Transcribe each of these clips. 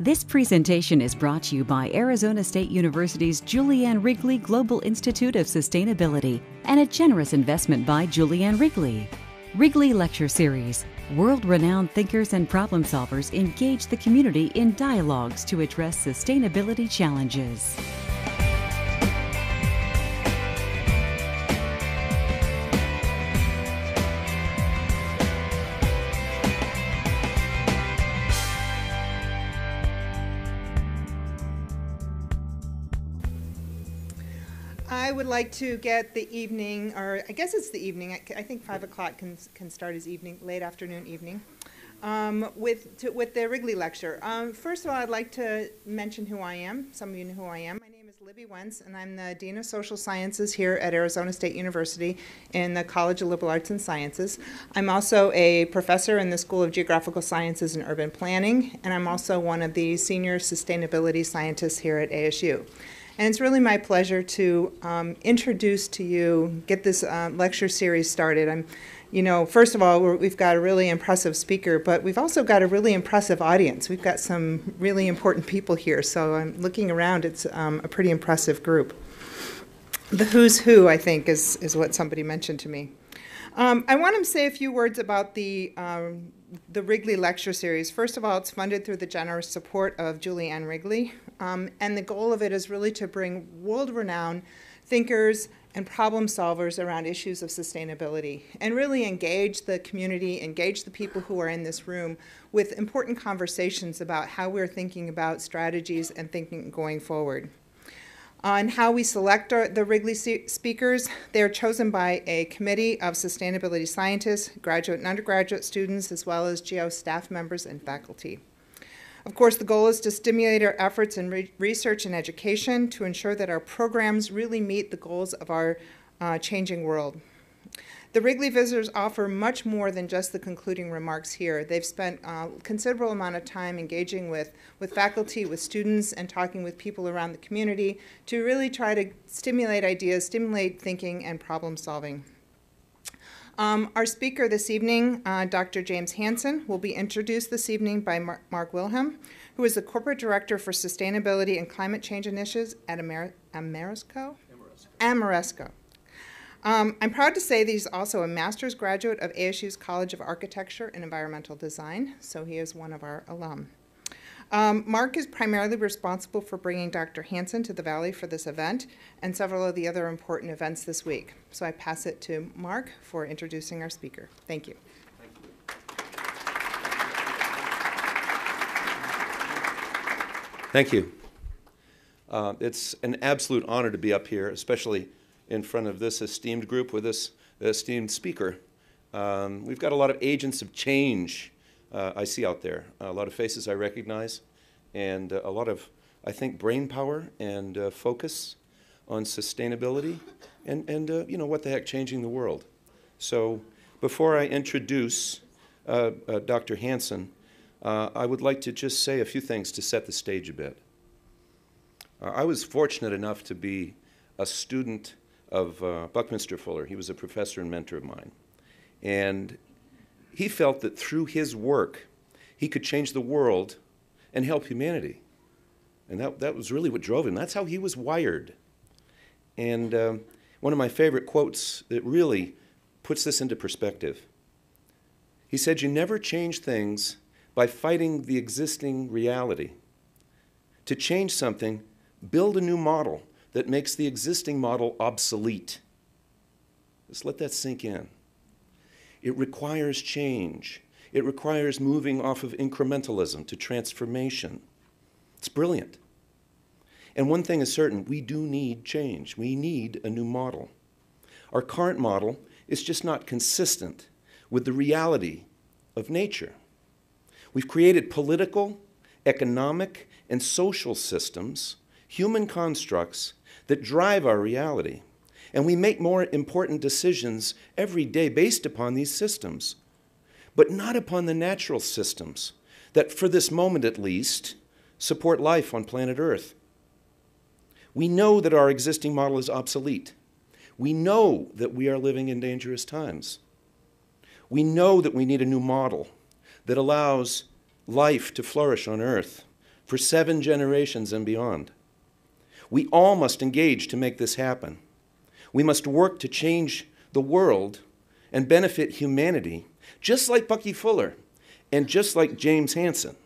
This presentation is brought to you by Arizona State University's Julianne Wrigley Global Institute of Sustainability and a generous investment by Julianne Wrigley. Wrigley Lecture Series. World-renowned thinkers and problem solvers engage the community in dialogues to address sustainability challenges. I would like to get the evening, or I guess it's the evening. I think 5 o'clock can start as evening, late afternoon, evening, with the Wrigley Lecture. First of all, I'd like to mention who I am. Some of you know who I am. My name is Libby Wentz, and I'm the Dean of Social Sciences here at Arizona State University in the College of Liberal Arts and Sciences. I'm also a professor in the School of Geographical Sciences and Urban Planning, and I'm also one of the senior sustainability scientists here at ASU. And it's really my pleasure to introduce to you, get this lecture series started. First of all, we've got a really impressive speaker, but we've also got a really impressive audience. We've got some really important people here, so I'm looking around, it's a pretty impressive group. The who's who, I think, is what somebody mentioned to me. I want to say a few words about the Wrigley Lecture Series. First of all, it's funded through the generous support of Julianne Wrigley, and the goal of it is really to bring world-renowned thinkers and problem solvers around issues of sustainability and really engage the community, engage the people who are in this room with important conversations about how we're thinking about strategies and thinking going forward. On how we select the Wrigley speakers, they are chosen by a committee of sustainability scientists, graduate and undergraduate students, as well as GEO staff members and faculty. Of course, the goal is to stimulate our efforts in research and education to ensure that our programs really meet the goals of our changing world. The Wrigley visitors offer much more than just the concluding remarks here. They've spent a considerable amount of time engaging with faculty, with students, and talking with people around the community to really try to stimulate ideas, stimulate thinking and problem solving. Our speaker this evening, Dr. James Hansen, will be introduced this evening by Mark Wilhelm, who is the Corporate Director for Sustainability and Climate Change Initiatives at Ameresco. I'm proud to say that he's also a master's graduate of ASU's College of Architecture and Environmental Design, so he is one of our alum. Mark is primarily responsible for bringing Dr. Hansen to the Valley for this event and several of the other important events this week. So I pass it to Mark for introducing our speaker. Thank you. Thank you. It's an absolute honor to be up here, especially in front of this esteemed group with this esteemed speaker. We've got a lot of agents of change I see out there, a lot of faces I recognize, and a lot of, I think, brain power and focus on sustainability and what the heck, changing the world. So before I introduce Dr. Hansen, I would like to just say a few things to set the stage a bit. I was fortunate enough to be a student of Buckminster Fuller. He was a professor and mentor of mine. And he felt that through his work, he could change the world and help humanity. And that was really what drove him. That's how he was wired. And one of my favorite quotes that really puts this into perspective. He said, "You never change things by fighting the existing reality. To change something, build a new model that makes the existing model obsolete." Just let that sink in. It requires change. It requires moving off of incrementalism to transformation. It's brilliant. And one thing is certain, we do need change. We need a new model. Our current model is just not consistent with the reality of nature. We've created political, economic, and social systems, human constructs, that drive our reality. And we make more important decisions every day based upon these systems, but not upon the natural systems that, for this moment at least, support life on planet Earth. We know that our existing model is obsolete. We know that we are living in dangerous times. We know that we need a new model that allows life to flourish on Earth for 7 generations and beyond. We all must engage to make this happen. We must work to change the world and benefit humanity, just like Bucky Fuller and just like James Hansen.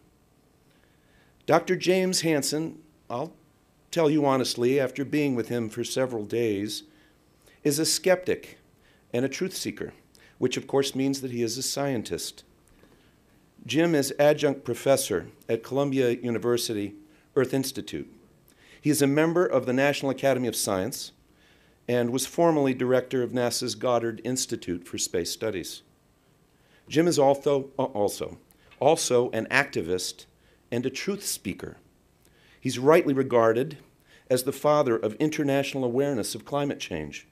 Dr. James Hansen, I'll tell you honestly, after being with him for several days, is a skeptic and a truth seeker, which of course means that he is a scientist. Jim is adjunct professor at Columbia University Earth Institute. He is a member of the National Academy of Science and was formerly director of NASA's Goddard Institute for Space Studies. Jim is also an activist and a truth speaker. He's rightly regarded as the father of international awareness of climate change.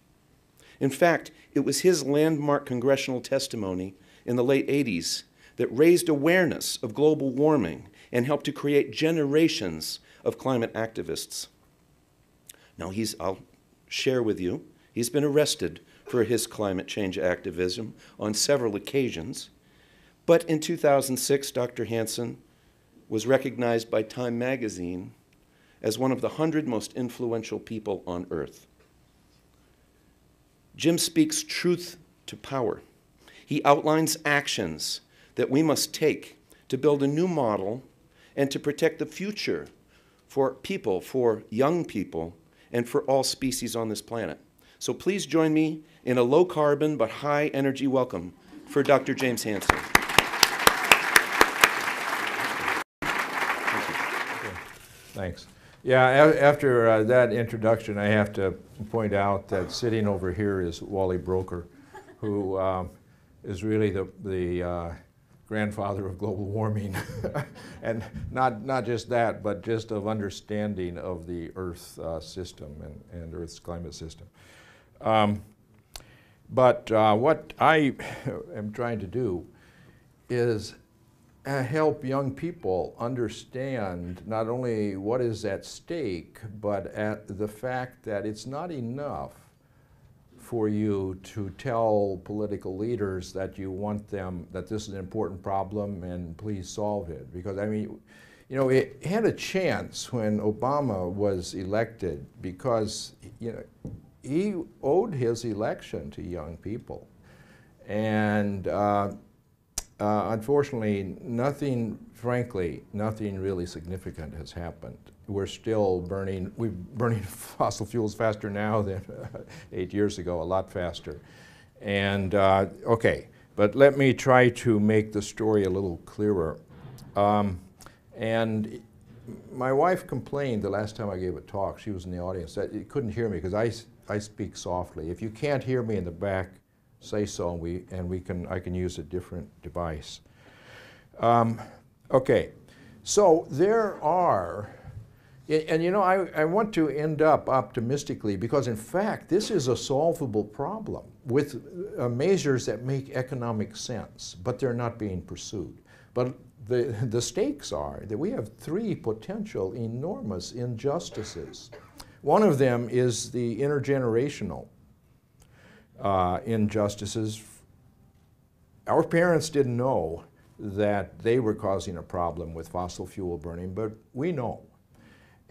In fact, it was his landmark congressional testimony in the late 80s that raised awareness of global warming and helped to create generations of climate activists. Now, I'll share with you, he's been arrested for his climate change activism on several occasions, but in 2006, Dr. Hansen was recognized by Time magazine as one of the 100 most influential people on Earth. Jim speaks truth to power. He outlines actions that we must take to build a new model and to protect the future for people, for young people, and for all species on this planet. So please join me in a low-carbon but high-energy welcome for Dr. James Hansen. Thanks. Yeah, after that introduction, I have to point out that sitting over here is Wally Broecker, who is really the grandfather of global warming. And not just that, but just of understanding of the Earth system and Earth's climate system. But what I am trying to do is help young people understand not only what is at stake, but at the fact that it's not enough for you to tell political leaders that you want them, that this is an important problem and please solve it. Because I mean, you know, it had a chance when Obama was elected because, you know, he owed his election to young people. And unfortunately, frankly, nothing really significant has happened. We're still burning fossil fuels faster now than 8 years ago, a lot faster. And okay, but let me try to make the story a little clearer. And my wife complained the last time I gave a talk, she was in the audience, that you couldn't hear me because I speak softly. If you can't hear me in the back, say so, and I can use a different device. Okay, so there are, and you know, I want to end up optimistically because in fact this is a solvable problem with measures that make economic sense, but they're not being pursued. But the stakes are that we have 3 potential enormous injustices. One of them is the intergenerational injustices. Our parents didn't know that they were causing a problem with fossil fuel burning, but we know.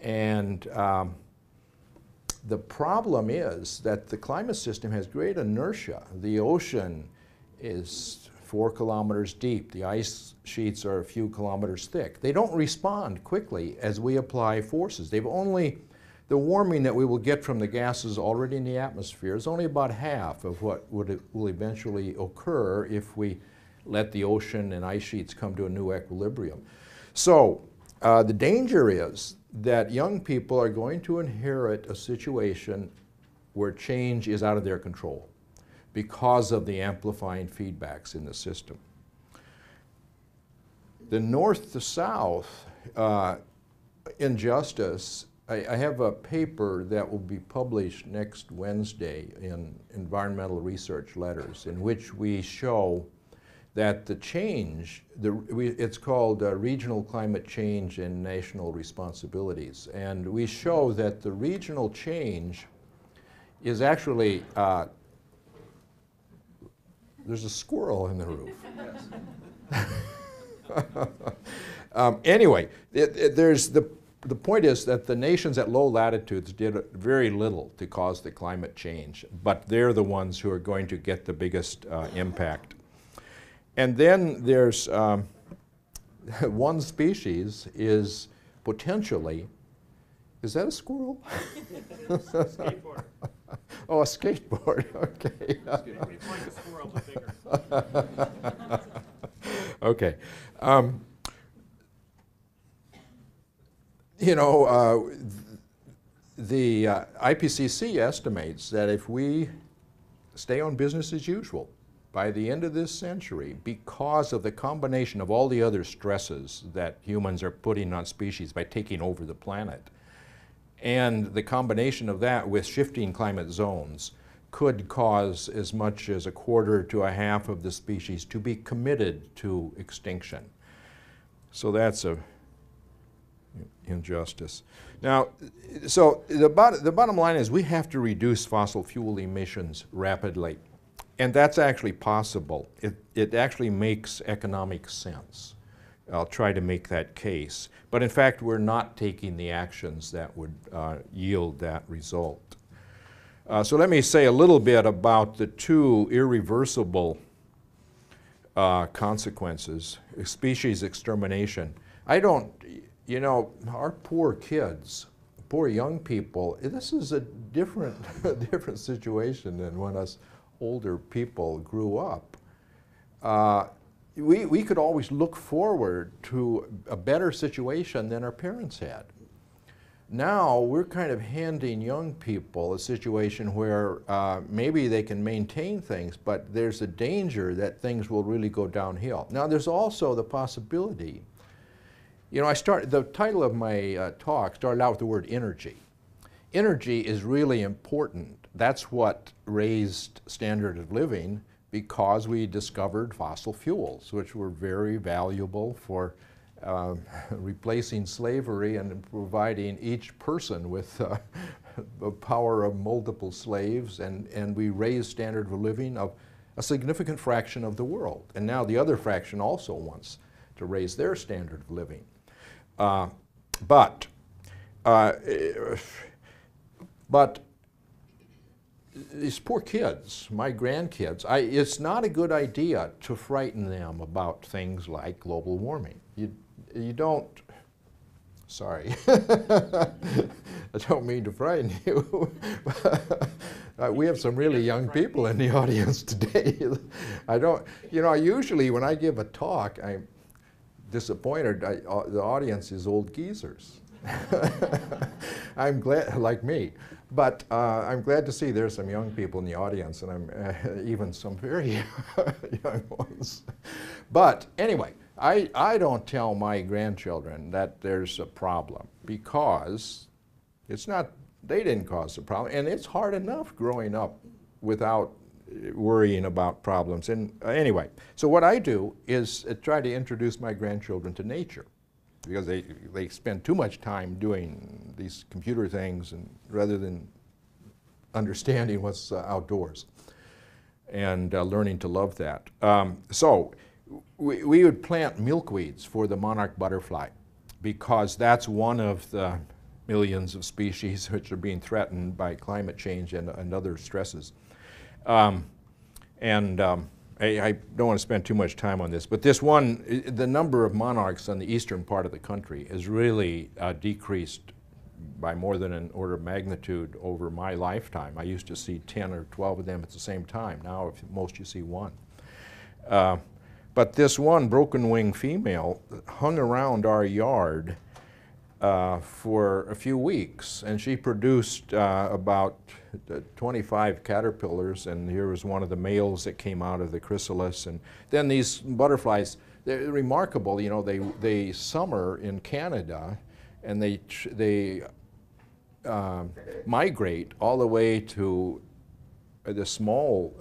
And the problem is that the climate system has great inertia. The ocean is 4 kilometers deep. The ice sheets are a few kilometers thick. They don't respond quickly as we apply forces. The warming that we will get from the gases already in the atmosphere is only about half of what will eventually occur if we let the ocean and ice sheets come to a new equilibrium. So the danger is that young people are going to inherit a situation where change is out of their control because of the amplifying feedbacks in the system. The north to south injustice, I have a paper that will be published next Wednesday in Environmental Research Letters in which we show that the change, it's called Regional Climate Change and National Responsibilities. And we show that the regional change is actually, there's a squirrel in the roof. Anyway, the point is that the nations at low latitudes did very little to cause the climate change, but they're the ones who are going to get the biggest impact. And then there's one species is potentially, is that a squirrel? Skateboard. Oh, a skateboard, okay. It's like a squirrel, but bigger. Okay. You know, the IPCC estimates that if we stay on business as usual by the end of this century, because of the combination of all the other stresses that humans are putting on species by taking over the planet, and the combination of that with shifting climate zones, could cause as much as 1/4 to 1/2 of the species to be committed to extinction. So that's a injustice. Now, so the bottom line is we have to reduce fossil fuel emissions rapidly. And that's actually possible. It actually makes economic sense. I'll try to make that case. But in fact, we're not taking the actions that would yield that result. So let me say a little bit about the two irreversible consequences, species extermination. You know, our poor kids, poor young people, this is a different, different situation than when us older people grew up. We could always look forward to a better situation than our parents had. Now we're kind of handing young people a situation where maybe they can maintain things, but there's a danger that things will really go downhill. Now there's also the possibility, you know, the title of my talk started out with the word energy. Energy is really important. That's what raised standard of living, because we discovered fossil fuels, which were very valuable for replacing slavery and providing each person with the power of multiple slaves, and we raised standard of living of a significant fraction of the world. And now the other fraction also wants to raise their standard of living. But these poor kids, my grandkids, it's not a good idea to frighten them about things like global warming. You don't, sorry, I don't mean to frighten you. We have some really young people in the audience today. Usually when I give a talk, I'm disappointed. The audience is old geezers. I'm glad, like me, but I'm glad to see there's some young people in the audience, and I'm even some very young ones. But anyway, I don't tell my grandchildren that there's a problem, because it's not, they didn't cause the problem, and it's hard enough growing up without worrying about problems. And anyway, so what I do is try to introduce my grandchildren to nature, because they spend too much time doing these computer things and rather than understanding what's outdoors and learning to love that. So we would plant milkweeds for the monarch butterfly, because that's one of the millions of species which are being threatened by climate change and other stresses. I don't want to spend too much time on this, but this one, the number of monarchs on the eastern part of the country has really decreased by more than an order of magnitude over my lifetime. I used to see 10 or 12 of them at the same time. Now, at most, you see one. But this one broken-wing female hung around our yard for a few weeks, and she produced about 25 caterpillars, and here was one of the males that came out of the chrysalis. And then these butterflies, they're remarkable. You know, they summer in Canada, and they migrate all the way to the small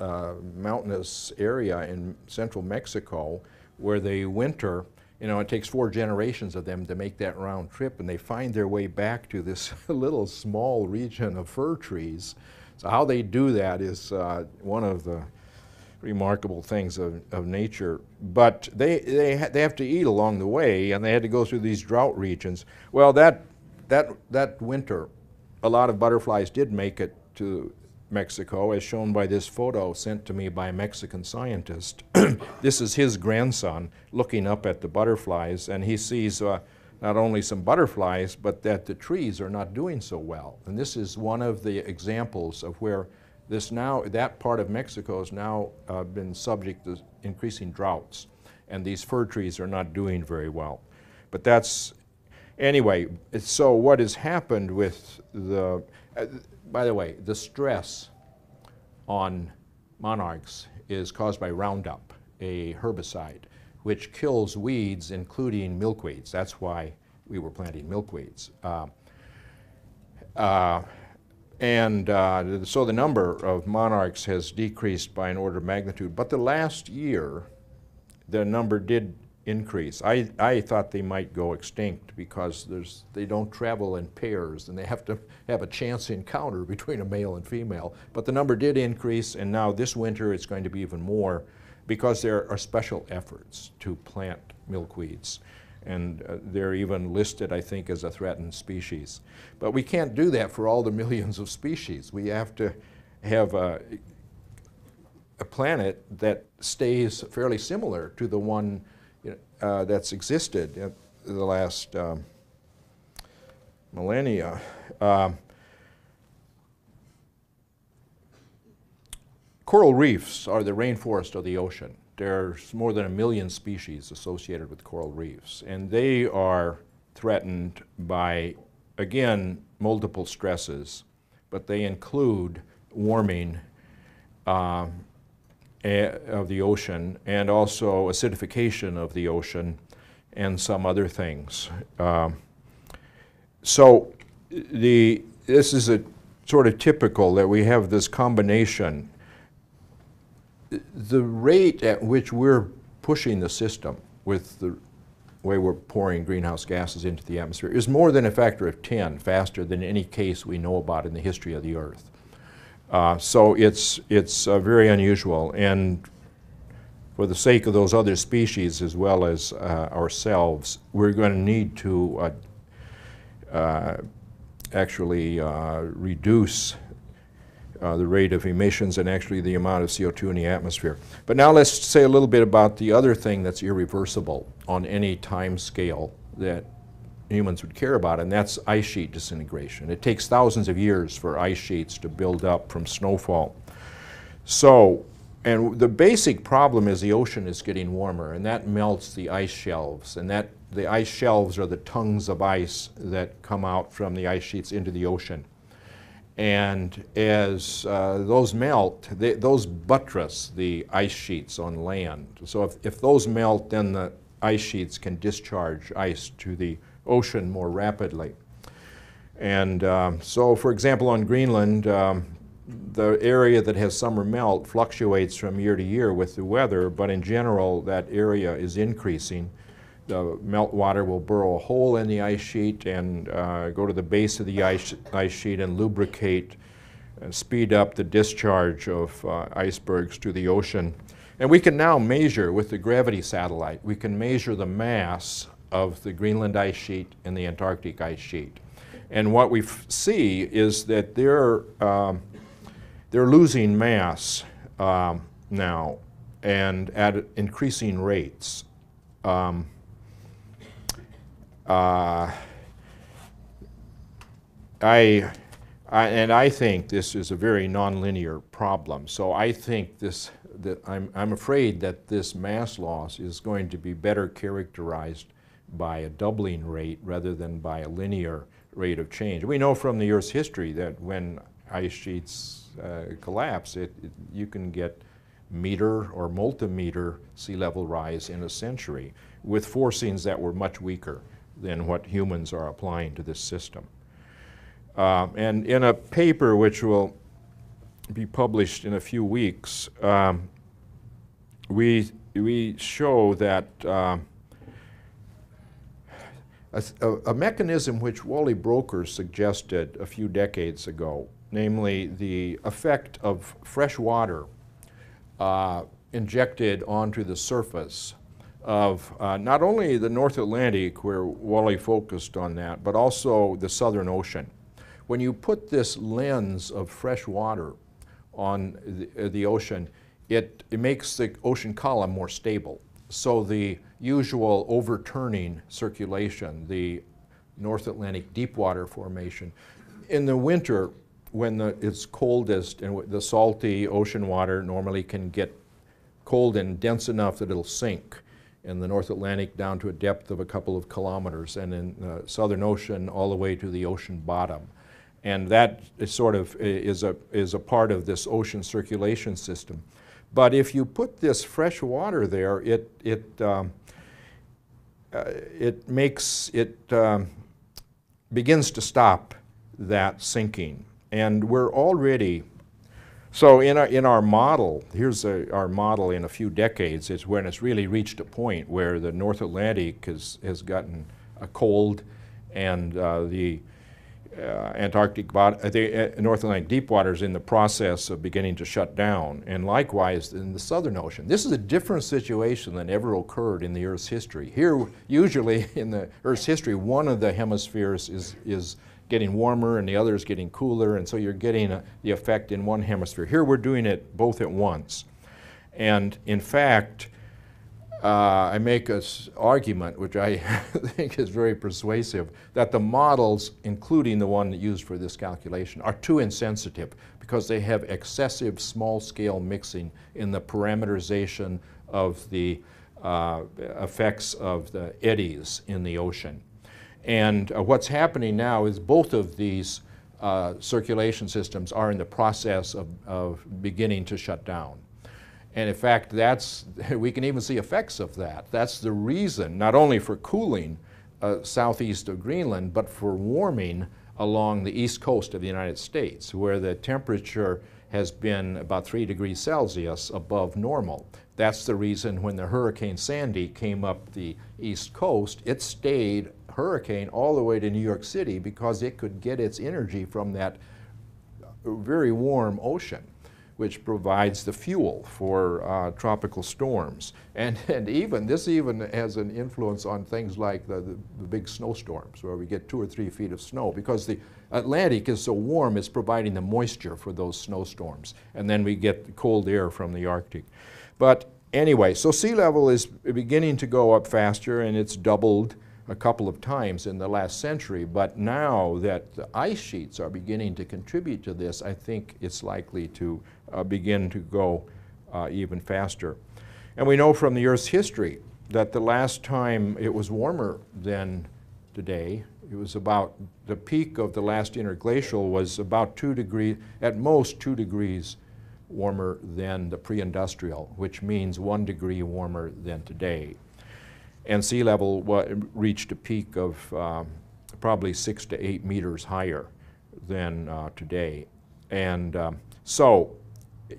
mountainous area in central Mexico, where they winter. You know, it takes 4 generations of them to make that round trip, and they find their way back to this little small region of fir trees. So how they do that is one of the remarkable things of nature. But they have to eat along the way, and they had to go through these drought regions. Well, that winter, a lot of butterflies did make it to Mexico, as shown by this photo sent to me by a Mexican scientist. This is his grandson looking up at the butterflies, and he sees not only some butterflies, but that the trees are not doing so well. And this is one of the examples of where that part of Mexico has now been subject to increasing droughts, and these fir trees are not doing very well. But that's, anyway, so what has happened with the, by the way, the stress on monarchs is caused by Roundup, a herbicide, which kills weeds, including milkweeds. That's why we were planting milkweeds. So the number of monarchs has decreased by an order of magnitude. But the last year, the number did increase. I thought they might go extinct because they don't travel in pairs and they have to have a chance encounter between a male and female. But the number did increase, and now this winter it's going to be even more because there are special efforts to plant milkweeds. And they're even listed, I think, as a threatened species. But we can't do that for all the millions of species. We have to have a planet that stays fairly similar to the one that's existed in the last millennia. Coral reefs are the rainforest of the ocean. There's more than 1 million species associated with coral reefs, and they are threatened by, again, multiple stresses, but they include warming of the ocean and also acidification of the ocean and some other things. So this is a sort of typical that we have this combination. The rate at which we're pushing the system with the way we're pouring greenhouse gases into the atmosphere is more than a factor of 10 faster than any case we know about in the history of the Earth. So it's very unusual, and for the sake of those other species as well as ourselves, we're going to need to actually reduce the rate of emissions and actually the amount of CO2 in the atmosphere. But now let's say a little bit about the other thing that's irreversible on any time scale that humans would care about, and that's ice sheet disintegration. It takes thousands of years for ice sheets to build up from snowfall. So, and the basic problem is the ocean is getting warmer, and that melts the ice shelves, and the ice shelves are the tongues of ice that come out from the ice sheets into the ocean. And as those melt, those buttress the ice sheets on land. So if those melt, then the ice sheets can discharge ice to the ocean more rapidly. And so, for example, on Greenland, the area that has summer melt fluctuates from year to year with the weather, but in general, that area is increasing. The meltwater will burrow a hole in the ice sheet and go to the base of the ice sheet and lubricate and speed up the discharge of icebergs to the ocean. And we can now measure with the gravity satellite, we can measure the mass of the Greenland ice sheet and the Antarctic ice sheet. And what we see is that they're losing mass now and at increasing rates. I think this is a very nonlinear problem. So I think I'm afraid that this mass loss is going to be better characterized by a doubling rate rather than by a linear rate of change. We know from the Earth's history that when ice sheets collapse, you can get meter or multimeter sea level rise in a century with forcings that were much weaker than what humans are applying to this system. And in a paper which will be published in a few weeks, we show that a mechanism which Wally Broker suggested a few decades ago, namely the effect of fresh water injected onto the surface of not only the North Atlantic, where Wally focused on that, but also the Southern Ocean. When you put this lens of fresh water on the ocean, it makes the ocean column more stable. So the usual overturning circulation, the North Atlantic deep water formation, in the winter, when it's coldest and the salty ocean water normally can get cold and dense enough that it'll sink in the North Atlantic down to a depth of a couple of kilometers, and in the Southern Ocean all the way to the ocean bottom. And that is sort of is a part of this ocean circulation system. But if you put this fresh water there, begins to stop that sinking. And we're already, so in our model, here's our model in a few decades, is when it's really reached a point where the North Atlantic has gotten cold, and the North Atlantic deep water is in the process of beginning to shut down, and likewise in the Southern Ocean. This is a different situation than ever occurred in the Earth's history. Here, usually in the Earth's history, one of the hemispheres is getting warmer and the other is getting cooler, and so you're getting the effect in one hemisphere. Here we're doing it both at once. And in fact, I make an argument, which I think is very persuasive, that the models, including the one used for this calculation, are too insensitive because they have excessive small-scale mixing in the parameterization of the effects of the eddies in the ocean. And what's happening now is both of these circulation systems are in the process of beginning to shut down. And in fact, we can even see effects of that. That's the reason, not only for cooling southeast of Greenland, but for warming along the east coast of the United States, where the temperature has been about 3 degrees Celsius above normal. That's the reason when the Hurricane Sandy came up the east coast, it stayed hurricane all the way to New York City because it could get its energy from that very warm ocean, which provides the fuel for tropical storms. And this even has an influence on things like the big snowstorms, where we get 2 or 3 feet of snow, because the Atlantic is so warm, it's providing the moisture for those snowstorms. And then we get the cold air from the Arctic. But anyway, so sea level is beginning to go up faster, and it's doubled a couple of times in the last century. But now that the ice sheets are beginning to contribute to this, I think it's likely to begin to go even faster. And we know from the Earth's history that the last time it was warmer than today, it was about, the peak of the last interglacial was about 2 degrees, at most 2 degrees warmer than the pre-industrial, which means 1 degree warmer than today. And sea level reached a peak of probably 6 to 8 meters higher than today. And so,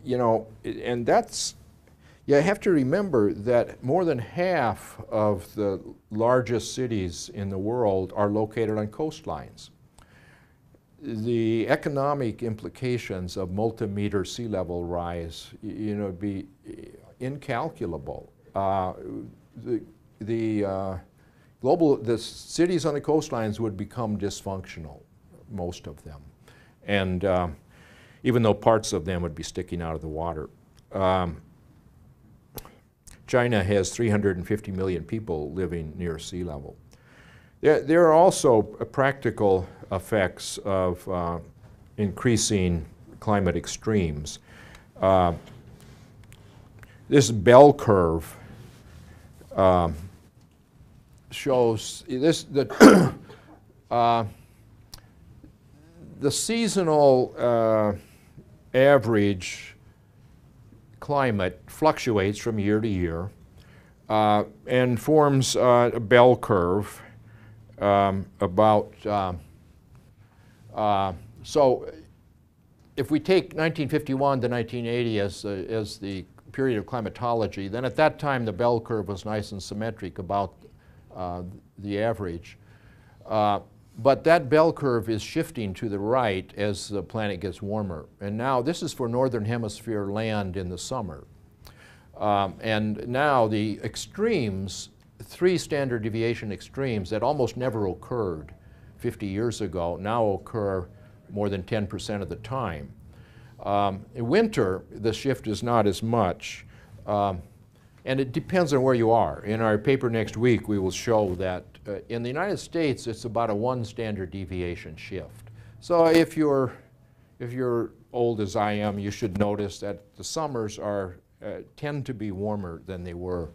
you know, and that's, you have to remember that more than half of the largest cities in the world are located on coastlines. The economic implications of multi-meter sea level rise, you know, be incalculable. The cities on the coastlines would become dysfunctional, most of them. And even though parts of them would be sticking out of the water. China has 350 million people living near sea level. There are also practical effects of increasing climate extremes. This bell curve shows this, the seasonal average climate fluctuates from year to year and forms a bell curve about, so if we take 1951 to 1980 as the period of climatology, then at that time the bell curve was nice and symmetric about the average. But that bell curve is shifting to the right as the planet gets warmer. And now this is for northern hemisphere land in the summer. And now the extremes, 3 standard deviation extremes that almost never occurred 50 years ago, now occur more than 10% of the time. In winter, the shift is not as much, and it depends on where you are. In our paper next week, we will show that in the United States, it's about a 1 standard deviation shift. So if you're old as I am, you should notice that the summers tend to be warmer than they were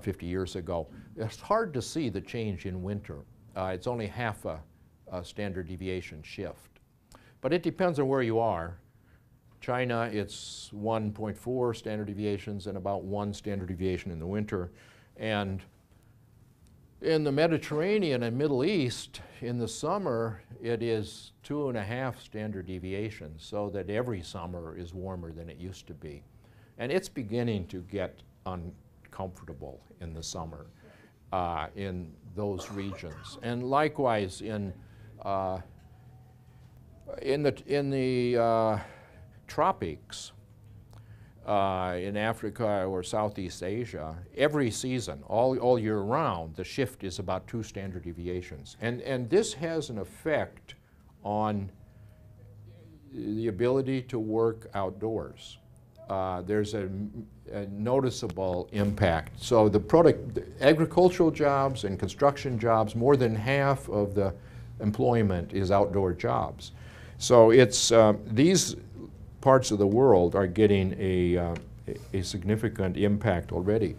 50 years ago. It's hard to see the change in winter. It's only half a standard deviation shift. But it depends on where you are. China, it's 1.4 standard deviations and about 1 standard deviation in the winter. And in the Mediterranean and Middle East, in the summer, it is 2.5 standard deviations, so that every summer is warmer than it used to be. And it's beginning to get uncomfortable in the summer in those regions. And likewise in the tropics, in Africa or Southeast Asia, every season, all year round, the shift is about 2 standard deviations. And this has an effect on the ability to work outdoors. There's a noticeable impact. So the agricultural jobs and construction jobs, more than half of the employment is outdoor jobs. So it's these parts of the world are getting a significant impact already.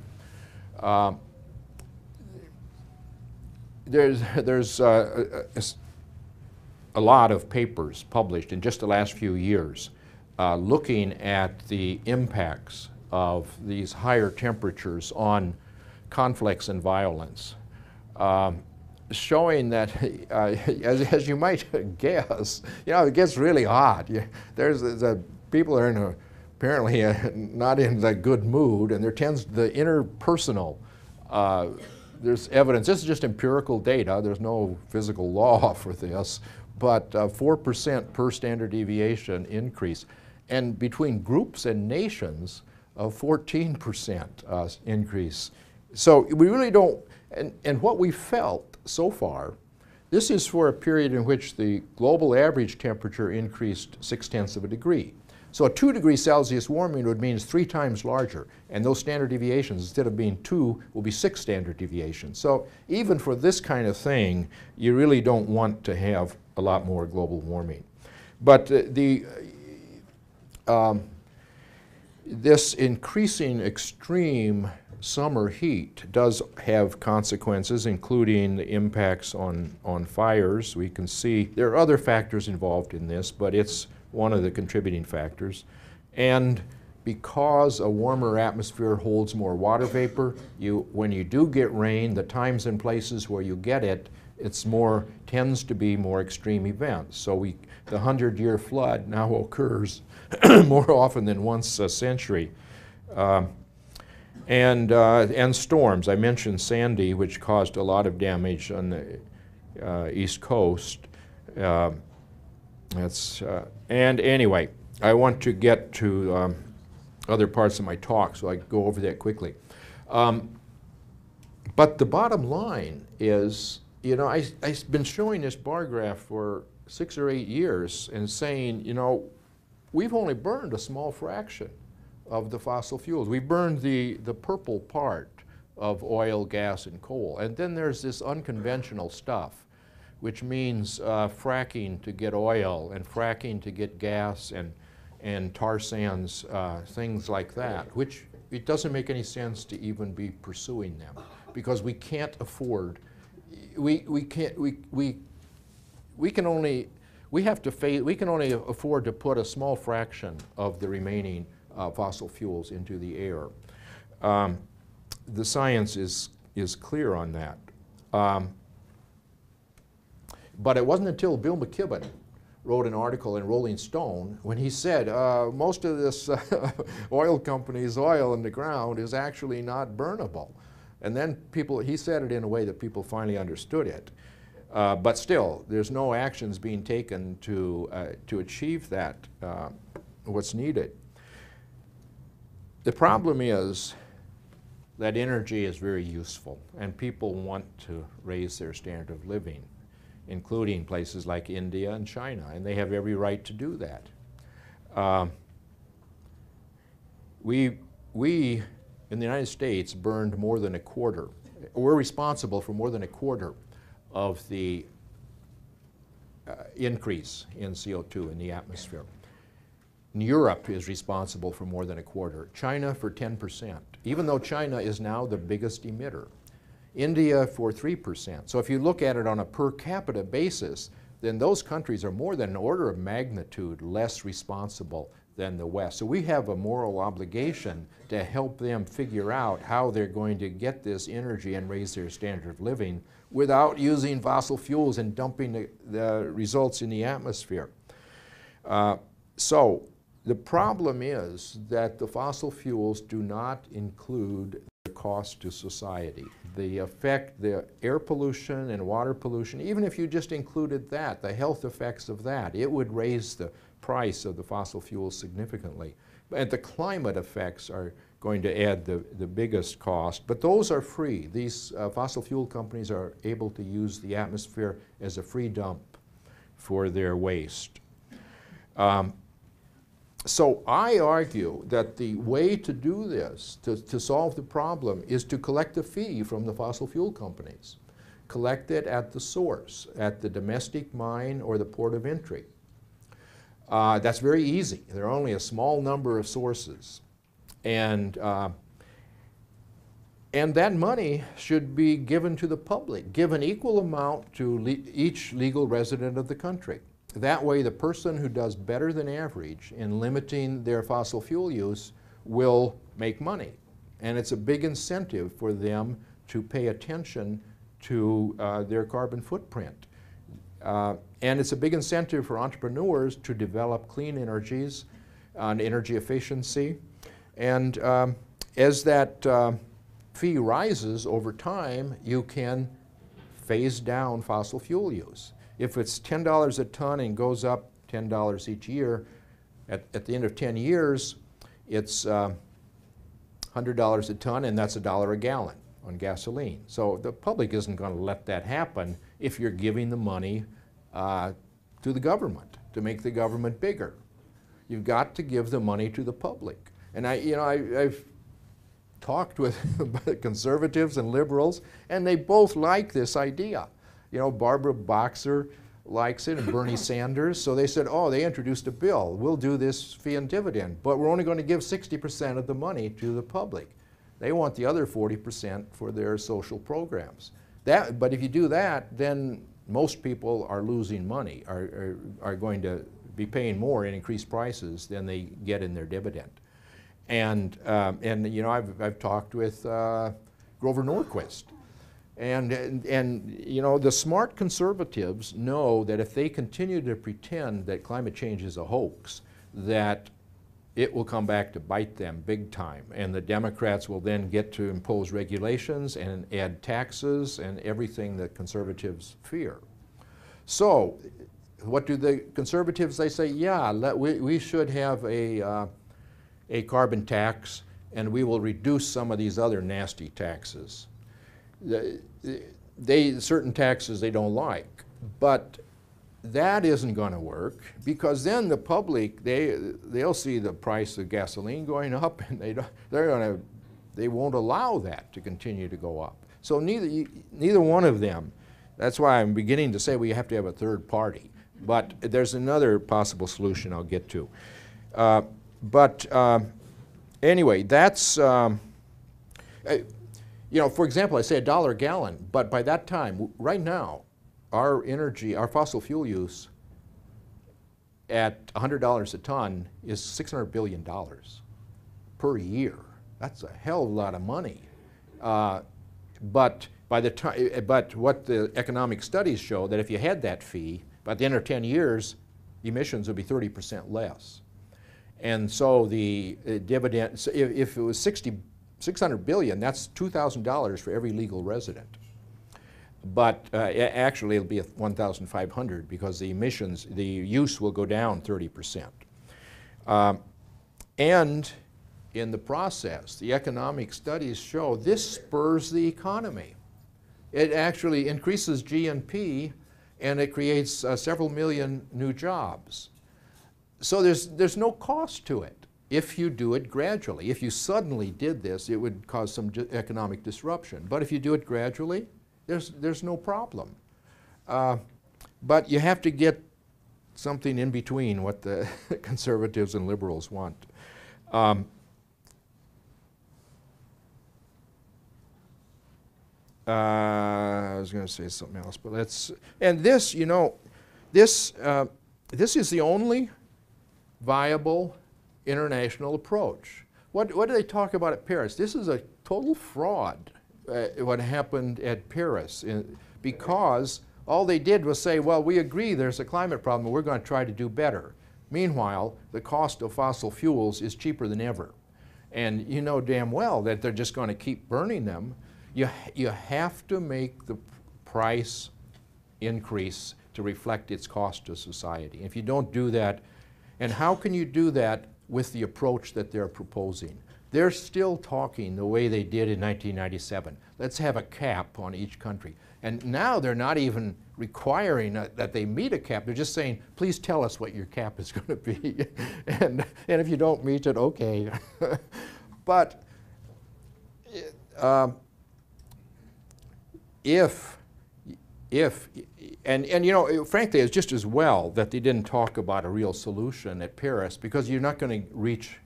There's a lot of papers published in just the last few years looking at the impacts of these higher temperatures on conflicts and violence, showing that, as you might guess, it gets really hot. People are apparently not in a good mood, and there tends the interpersonal. There's evidence. This is just empirical data. There's no physical law for this, but 4% per standard deviation increase, and between groups and nations, a 14% increase. So we really don't. And what we felt so far, this is for a period in which the global average temperature increased 0.6 of a degree. So a 2 degrees Celsius warming would mean it's 3 times larger, and those standard deviations, instead of being 2, will be 6 standard deviations. So even for this kind of thing, you really don't want to have a lot more global warming. But this increasing extreme summer heat does have consequences, including the impacts on fires. We can see there are other factors involved in this, but it's one of the contributing factors. And because a warmer atmosphere holds more water vapor, when you do get rain, the times and places where you get it, tends to be more extreme events. So the 100-year flood now occurs more often than once a century. And storms. I mentioned Sandy, which caused a lot of damage on the East Coast. And anyway, I want to get to other parts of my talk, so I go over that quickly. But the bottom line is, I've been showing this bar graph for 6 or 8 years and saying, we've only burned a small fraction of the fossil fuels. We burned the purple part of oil, gas, and coal. And then there's this unconventional stuff, which means fracking to get oil and fracking to get gas and tar sands, things like that, which it doesn't make any sense to even be pursuing them because we can't afford, we can only afford to put a small fraction of the remaining fossil fuels into the air. The science is clear on that. But it wasn't until Bill McKibben wrote an article in Rolling Stone when he said most of this oil company's oil in the ground is actually not burnable. And then he said it in a way that people finally understood it. But still, there's no actions being taken to achieve that, what's needed. The problem is that energy is very useful, and people want to raise their standard of living, including places like India and China, and they have every right to do that. We in the United States burned more than a quarter. We're responsible for more than a quarter of the increase in CO2 in the atmosphere. And Europe is responsible for more than a quarter. China for 10%, even though China is now the biggest emitter. India for 3%. So if you look at it on a per capita basis, then those countries are more than an order of magnitude less responsible than the West. So we have a moral obligation to help them figure out how they're going to get this energy and raise their standard of living without using fossil fuels and dumping the results in the atmosphere. So the problem is that the fossil fuels do not include the cost to society. The effect, the air pollution and water pollution, even if you just included that, the health effects of that, it would raise the price of the fossil fuels significantly. And the climate effects are going to add the biggest cost, but those are free. These fossil fuel companies are able to use the atmosphere as a free dump for their waste. So I argue that the way to do this, to solve the problem, is to collect a fee from the fossil fuel companies. Collect it at the source, at the domestic mine or the port of entry. That's very easy. There are only a small number of sources. And that money should be given to the public, give an equal amount to each legal resident of the country. That way the person who does better than average in limiting their fossil fuel use will make money. And it's a big incentive for them to pay attention to their carbon footprint. And it's a big incentive for entrepreneurs to develop clean energies and energy efficiency. And as that fee rises over time, you can phase down fossil fuel use. If it's $10 a ton and goes up $10 each year, at the end of 10 years, it's $100 a ton, and that's $1 a gallon on gasoline. So the public isn't going to let that happen if you're giving the money to the government to make the government bigger. You've got to give the money to the public. And I've talked with conservatives and liberals, and they both like this idea. You know, Barbara Boxer likes it, and Bernie Sanders. So they said, oh, they introduced a bill. We'll do this fee and dividend, but we're only going to give 60% of the money to the public. They want the other 40% for their social programs. But if you do that, then most people are losing money, are going to be paying more in increased prices than they get in their dividend. And you know, I've talked with Grover Norquist. And you know, the smart conservatives know that if they continue to pretend that climate change is a hoax, that it will come back to bite them big time. And the Democrats will then get to impose regulations and add taxes and everything that conservatives fear. So what do the conservatives, they say, yeah, we should have a carbon tax, and we will reduce some of these other nasty taxes. Certain taxes they don't like, but that isn't going to work, because then the public, they'll see the price of gasoline going up, and they won't allow that to continue to go up. So neither one of them. That's why I'm beginning to say we have to have a third party. But there's another possible solution I'll get to. Anyway, that's you know, for example, I say $1 a gallon, but by that time, right now, our fossil fuel use at $100 a ton is $600 billion per year. That's a hell of a lot of money. But what the economic studies show, that if you had that fee, by the end of 10 years, emissions would be 30% less. And so the dividend, so if it was $600 billion, that's $2,000 for every legal resident. But actually it'll be $1,500 because the emissions, the use will go down 30%. And in the process. The economic studies show this spurs the economy. It actually increases GNP, and it creates several million new jobs. So there's no cost to it if you do it gradually. If you suddenly did this, it would cause some economic disruption. But if you do it gradually, there's no problem. But you have to get something in between what the conservatives and liberals want. I was going to say something else, but let's. And this, you know, this is the only viable international approach. What do they talk about at Paris? This is a total fraud. What happened at Paris, because all they did was say, well, we agree there's a climate problem, and we're going to try to do better. Meanwhile, the cost of fossil fuels is cheaper than ever. And you know damn well that they're just going to keep burning them. You have to make the price increase to reflect its cost to society. If you don't do that, and how can you do that with the approach that they're proposing? They're still talking the way they did in 1997. Let's have a cap on each country. And now they're not even requiring that they meet a cap. They're just saying, please tell us what your cap is going to be. and if you don't meet it, okay. But and you know, frankly, it's just as well that they didn't talk about a real solution at Paris, because you're not going to reach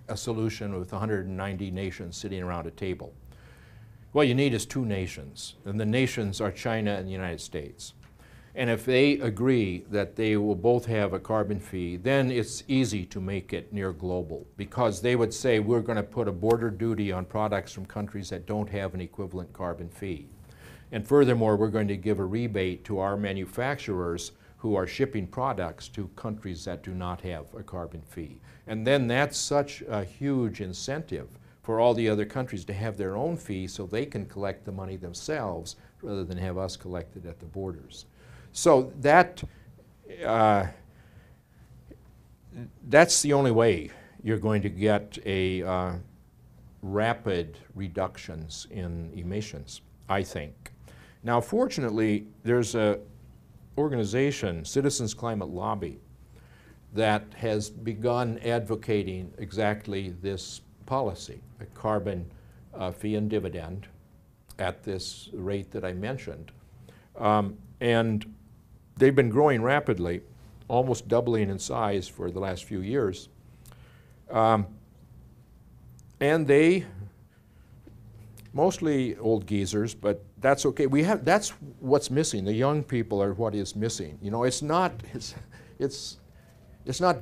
a solution with 190 nations sitting around a table. What you need is 2 nations, and the nations are China and the United States. And if they agree that they will both have a carbon fee, then it's easy to make it near global, because they would say, we're going to put a border duty on products from countries that don't have an equivalent carbon fee. And furthermore, we're going to give a rebate to our manufacturers who are shipping products to countries that do not have a carbon fee. And then that's such a huge incentive for all the other countries to have their own fee, so they can collect the money themselves rather than have us collect it at the borders. So that's the only way you're going to get a rapid reductions in emissions, I think. Now, fortunately, there's an organization, Citizens Climate Lobby, that has begun advocating exactly this policy, a carbon fee and dividend at this rate that I mentioned. And they've been growing rapidly, almost doubling in size for the last few years. And they, mostly old geezers, but that's okay. That's what's missing. The young people are what is missing. You know, it's not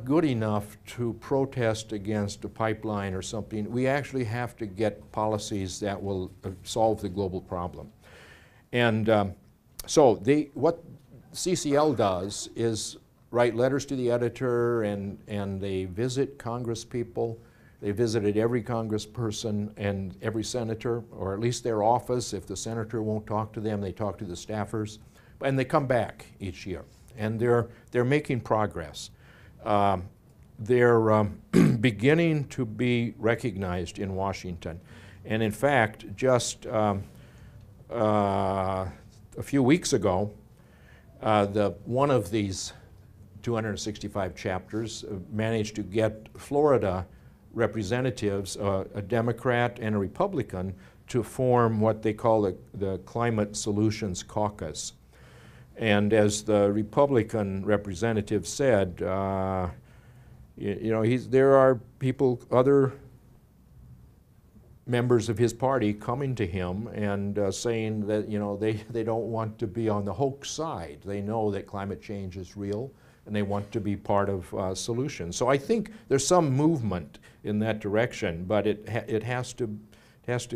good enough to protest against a pipeline or something. We actually have to get policies that will solve the global problem. And so what CCL does is write letters to the editor, and they visit Congress people. They visited every congressperson and every senator, or at least their office. If the senator won't talk to them, they talk to the staffers. And they come back each year, and they're making progress. They're beginning to be recognized in Washington. And in fact, just a few weeks ago, one of these 265 chapters managed to get Florida representatives, a Democrat and a Republican, to form what they call the Climate Solutions Caucus. And as the Republican representative said, you know, there are people, other members of his party coming to him and saying that, you know, they don't want to be on the hoax side. They know that climate change is real, and they want to be part of solutions. So I think there's some movement in that direction, but it has to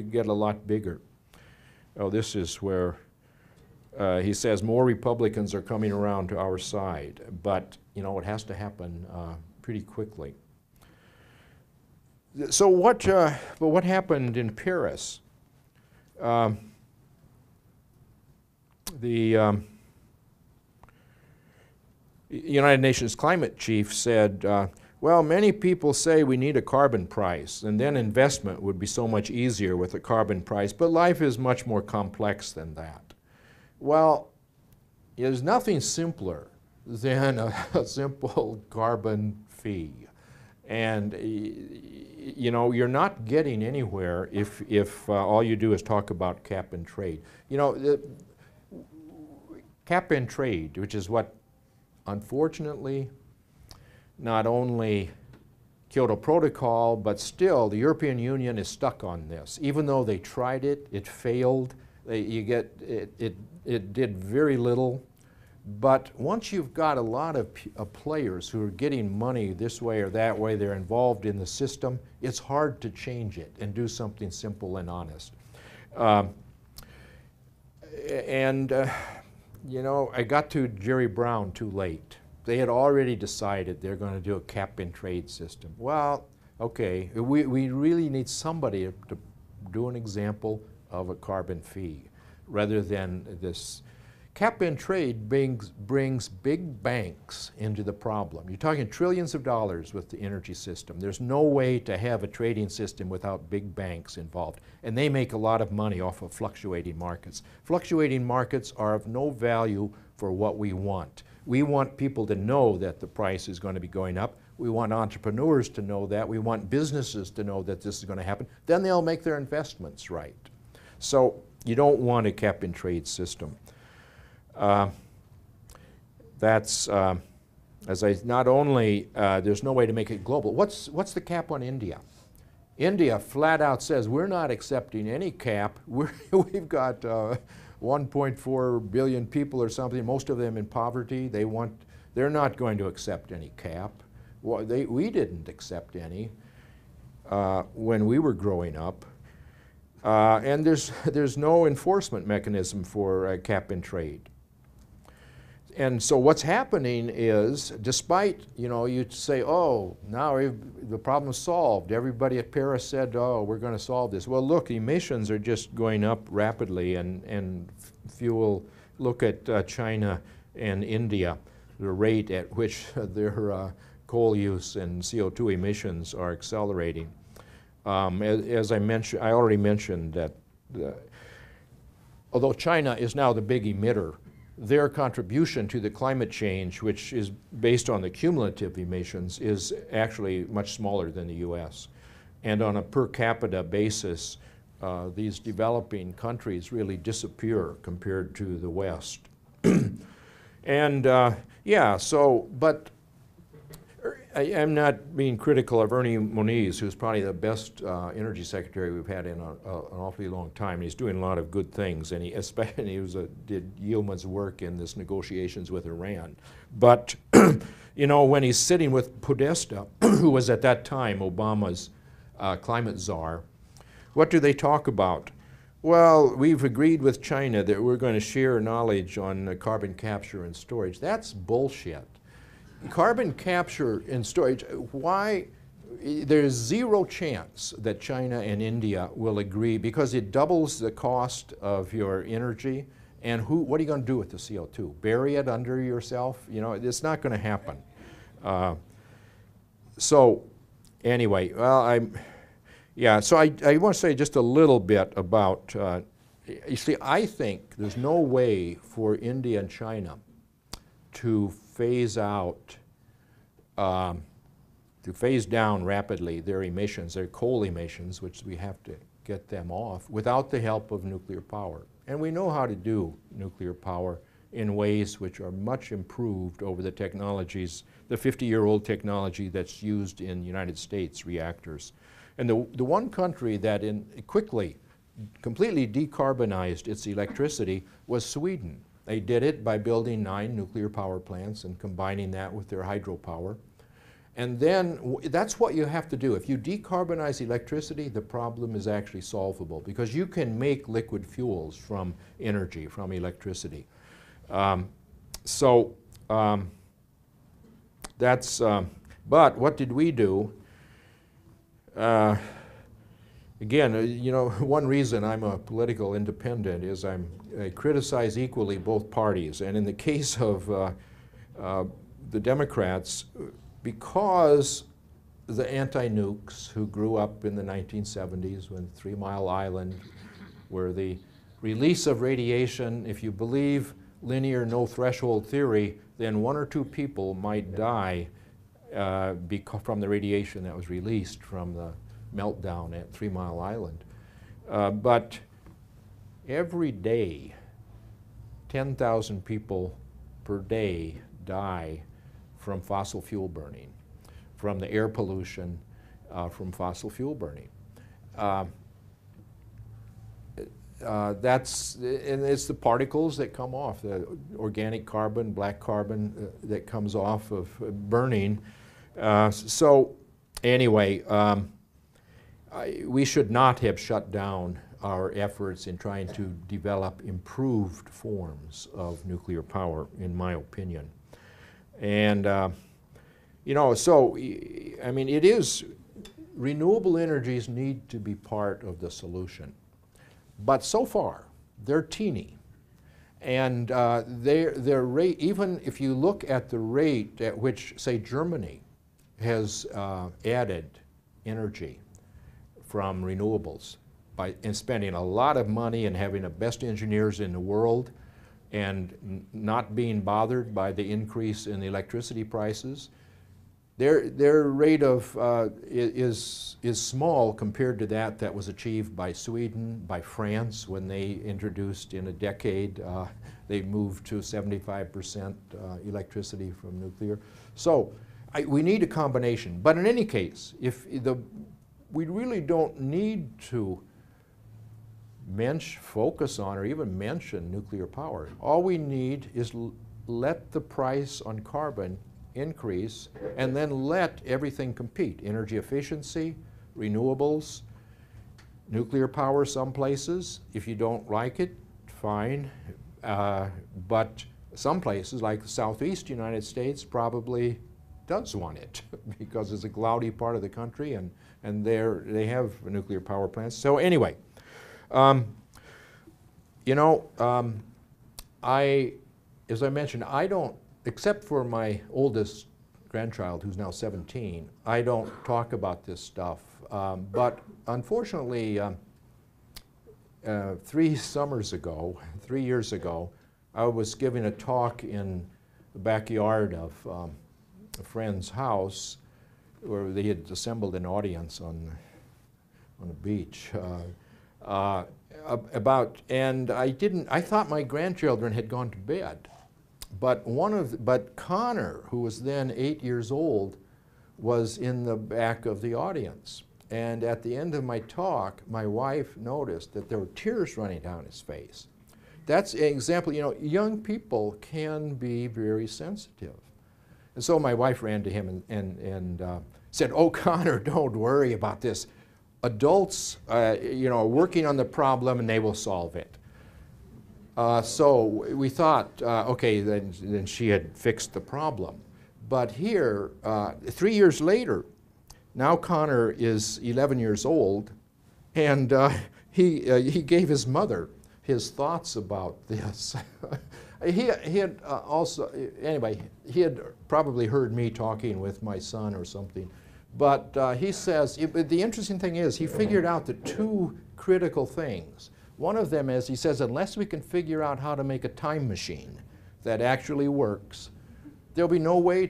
get a lot bigger. Oh, this is where he says more Republicans are coming around to our side, but you know, it has to happen pretty quickly. So what happened in Paris? The United Nations climate chief said, Well, many people say we need a carbon price, and then investment would be so much easier with a carbon price, but life is much more complex than that. Well, there's nothing simpler than a simple carbon fee. And you know, you're not getting anywhere if all you do is talk about cap and trade. You know, cap and trade, which is what, unfortunately, not only Kyoto Protocol, but still the European Union is stuck on this. Even though they tried it, it failed. It did very little. But once you've got a lot of players who are getting money this way or that way, they're involved in the system, it's hard to change it and do something simple and honest. You know, I got to Jerry Brown too late. They had already decided they're going to do a cap and trade system. Well, okay, we really need somebody to do an example of a carbon fee rather than this. Cap and trade brings big banks into the problem. You're talking trillions of dollars with the energy system. There's no way to have a trading system without big banks involved. And they make a lot of money off of fluctuating markets. Fluctuating markets are of no value for what we want. We want people to know that the price is going to be going up. We want entrepreneurs to know that. We want businesses to know that this is going to happen. Then they'll make their investments right. So you don't want a cap and trade system. Not only there's no way to make it global. What's the cap on India? India flat out says we're not accepting any cap. We've got 1.4 billion people or something, most of them in poverty. They're not going to accept any cap. Well, we didn't accept any when we were growing up. And there's no enforcement mechanism for cap and trade. And so what's happening is, despite, you know, you'd say, oh, now the problem's solved. Everybody at Paris said, oh, we're going to solve this. Well, look, emissions are just going up rapidly, and fuel, look at China and India, the rate at which their coal use and CO2 emissions are accelerating. As I mentioned, I already mentioned that although China is now the big emitter, their contribution to the climate change, which is based on the cumulative emissions, is actually much smaller than the US. And on a per capita basis, these developing countries really disappear compared to the West. And yeah, so, but I'm not being critical of Ernie Moniz, who's probably the best energy secretary we've had in an awfully long time. He's doing a lot of good things, and he did yeoman's work in this negotiations with Iran. But you know, when he's sitting with Podesta, who was at that time Obama's climate czar, what do they talk about? Well, we've agreed with China that we're going to share knowledge on carbon capture and storage. That's bullshit. Carbon capture and storage, why? There's zero chance that China and India will agree because it doubles the cost of your energy. And what are you going to do with the CO2? Bury it under yourself? You know, it's not going to happen. So anyway, well, so I want to say just a little bit about, you see, I think there's no way for India and China to phase down rapidly their emissions, their coal emissions, which we have to get them off, without the help of nuclear power. And we know how to do nuclear power in ways which are much improved over the technologies, the 50-year-old technology that's used in United States reactors. And the one country that quickly, completely decarbonized its electricity was Sweden. They did it by building 9 nuclear power plants and combining that with their hydropower. And then that's what you have to do. If you decarbonize electricity, the problem is actually solvable because you can make liquid fuels from energy, from electricity. But what did we do? Again, you know, one reason I'm a political independent is I criticize equally both parties. And in the case of the Democrats, because the anti-nukes who grew up in the 1970s when 3 Mile Island, where the release of radiation, if you believe linear no threshold theory, then 1 or 2 people might die from the radiation that was released from the meltdown at 3 Mile Island. But every day, 10,000 people per day die from fossil fuel burning, from the air pollution from fossil fuel burning. And it's the particles that come off, the organic carbon, black carbon that comes off of burning. So anyway, we should not have shut down our efforts in trying to develop improved forms of nuclear power, in my opinion. And, you know, so, I mean, it is, renewable energies need to be part of the solution. But so far, they're teeny. And their rate, even if you look at the rate at which, say, Germany has added energy from renewables and spending a lot of money and having the best engineers in the world and not being bothered by the increase in the electricity prices, their rate of is small compared to that was achieved by Sweden, by France when they introduced in a decade, they moved to 75% electricity from nuclear. So we need a combination. But in any case, we really don't need to focus on or even mention nuclear power. All we need is let the price on carbon increase and then let everything compete. Energy efficiency, renewables, nuclear power some places. If you don't like it, fine. But some places like the southeast United States probably does want it because it's a cloudy part of the country and they have nuclear power plants. So anyway, you know, as I mentioned, I don't, except for my oldest grandchild who's now 17, I don't talk about this stuff. But unfortunately, 3 years ago, I was giving a talk in the backyard of a friend's house where they had assembled an audience on a beach. I thought my grandchildren had gone to bed. But Connor, who was then 8 years old, was in the back of the audience. And at the end of my talk, my wife noticed that there were tears running down his face. That's an example, you know, young people can be very sensitive. And so my wife ran to him and said, "Oh, Connor, don't worry about this. Adults, you know, are working on the problem and they will solve it." So we thought, okay, then she had fixed the problem. But here, 3 years later, now Connor is 11 years old, and he gave his mother his thoughts about this. He had also, anyway, he had probably heard me talking with my son or something. But he says, the interesting thing is, he figured out the 2 critical things. One of them is, he says, unless we can figure out how to make a time machine that actually works, there'll be no way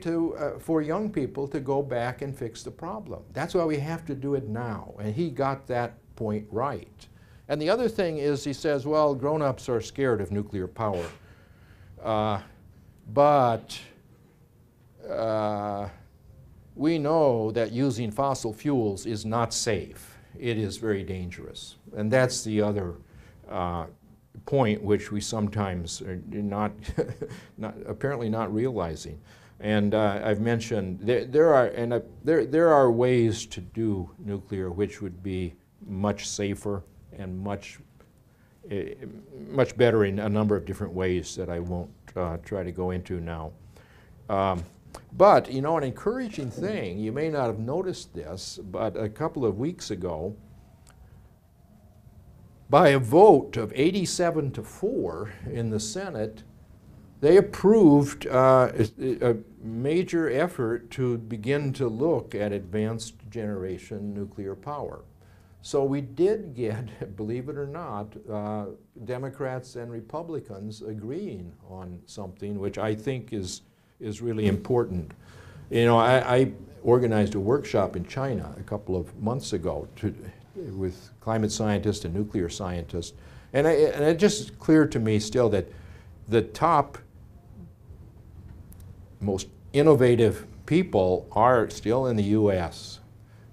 for young people to go back and fix the problem. That's why we have to do it now. And he got that point right. And the other thing is, he says, well, grown-ups are scared of nuclear power. But we know that using fossil fuels is not safe. It is very dangerous. And that's the other point which we sometimes are apparently not realizing. And I've mentioned there are ways to do nuclear which would be much safer and much better in a number of different ways that I won't try to go into now. But, you know, an encouraging thing, you may not have noticed this, but a couple of weeks ago, by a vote of 87 to 4 in the Senate, they approved a major effort to begin to look at advanced generation nuclear power. So we did get, believe it or not, Democrats and Republicans agreeing on something which I think is really important. You know, I organized a workshop in China a couple of months ago with climate scientists and nuclear scientists, and it just clear to me still that the top most innovative people are still in the U.S.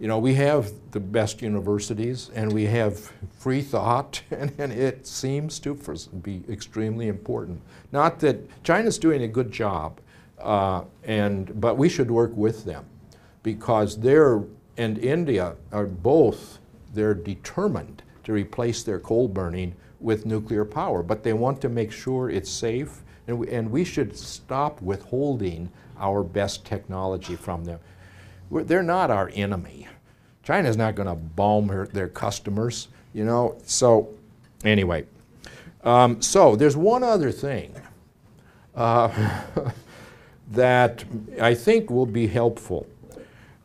You know, we have the best universities and we have free thought, and it seems to be extremely important. Not that China's doing a good job, but we should work with them, because and India are both, they're determined to replace their coal burning with nuclear power, but they want to make sure it's safe, and we should stop withholding our best technology from them. They're not our enemy. China's not going to bomb their customers, you know. So anyway, so there's one other thing that I think will be helpful,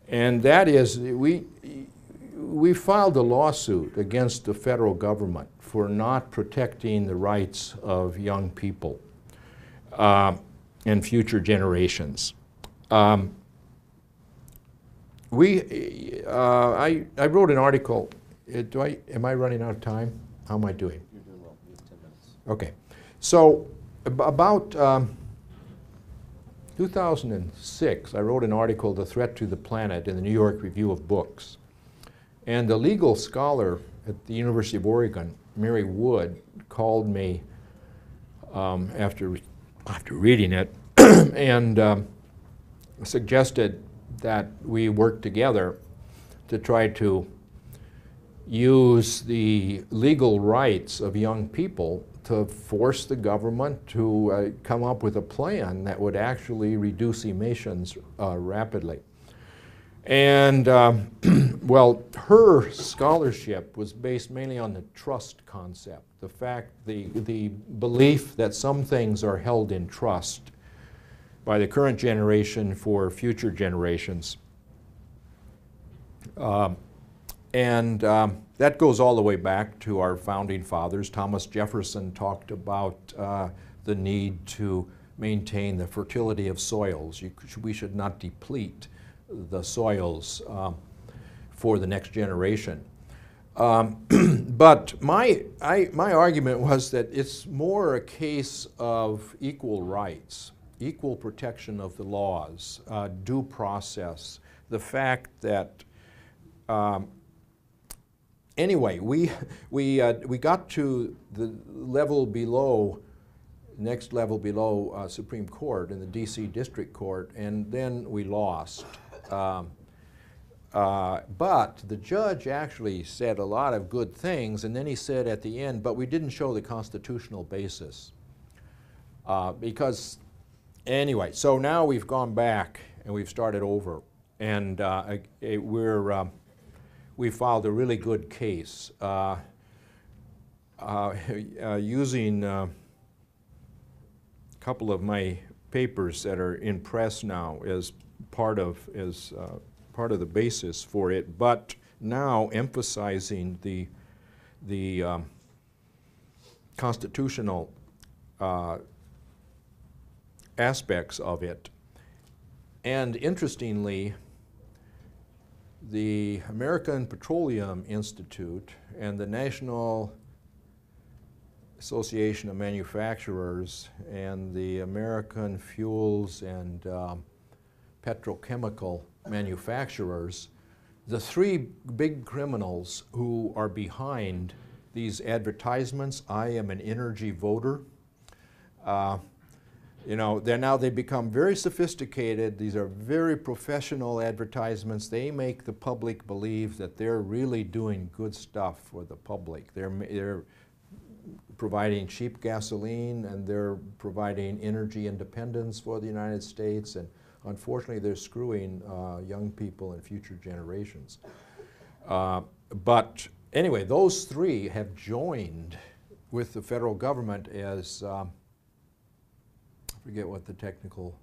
and that is we filed a lawsuit against the federal government for not protecting the rights of young people and future generations. I wrote an article. Am I running out of time? How am I doing? You're doing well. You have 10 minutes. Okay. So about 2006, I wrote an article, "The Threat to the Planet," in the New York Review of Books. And the legal scholar at the University of Oregon, Mary Wood, called me after reading it and suggested that we work together to try to use the legal rights of young people to force the government to come up with a plan that would actually reduce emissions rapidly. And well, her scholarship was based mainly on the trust concept, the belief that some things are held in trust by the current generation for future generations. That goes all the way back to our founding fathers. Thomas Jefferson talked about the need to maintain the fertility of soils. We should not deplete the soils for the next generation. But my argument was that it's more a case of equal rights, equal protection of the laws, due process, the fact that anyway, we got to the level below, next level below Supreme Court in the DC District Court, and then we lost. But the judge actually said a lot of good things, and then he said at the end, but we didn't show the constitutional basis. Because, anyway, so now we've gone back and we've started over, and we filed a really good case using a couple of my papers that are in press now as part of the basis for it, but now emphasizing the constitutional aspects of it. And interestingly, the American Petroleum Institute and the National Association of Manufacturers and the American Fuels and Petrochemical Manufacturers, the three big criminals who are behind these advertisements, "I am an energy voter," you know, they've become very sophisticated. These are very professional advertisements. They make the public believe that they're really doing good stuff for the public. They're providing cheap gasoline, and they're providing energy independence for the United States, and unfortunately they're screwing young people and future generations. But anyway, those three have joined with the federal government as forget what the technical,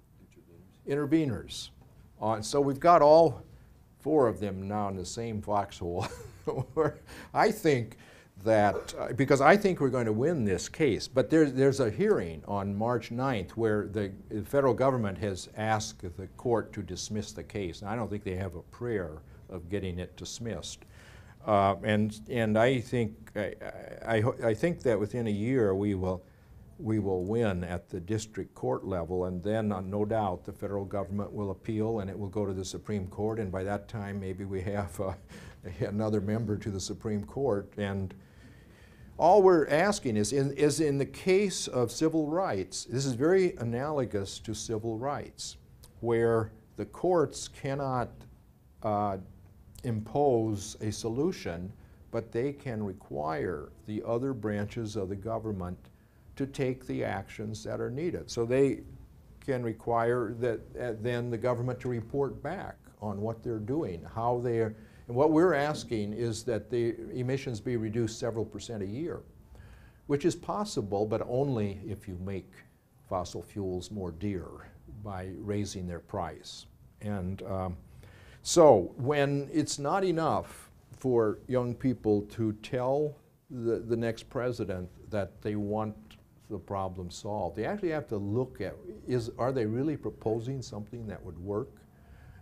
interveners. So we've got all 4 of them now in the same foxhole. I think that, because I think we're going to win this case, but there's a hearing on March 9th where the federal government has asked the court to dismiss the case. And I don't think they have a prayer of getting it dismissed. And I think I think that within a year we will win at the district court level, and then no doubt the federal government will appeal and it will go to the Supreme Court, and by that time maybe we have another member to the Supreme Court. And all we're asking is in the case of civil rights, this is very analogous to civil rights, where the courts cannot impose a solution, but they can require the other branches of the government to take the actions that are needed. So they can require that then the government to report back on what they're doing, how they're, and what we're asking is that the emissions be reduced several % a year, which is possible, but only if you make fossil fuels more dear by raising their price. And so when it's not enough for young people to tell the next president that they want the problem solved, they actually have to look at, are they really proposing something that would work?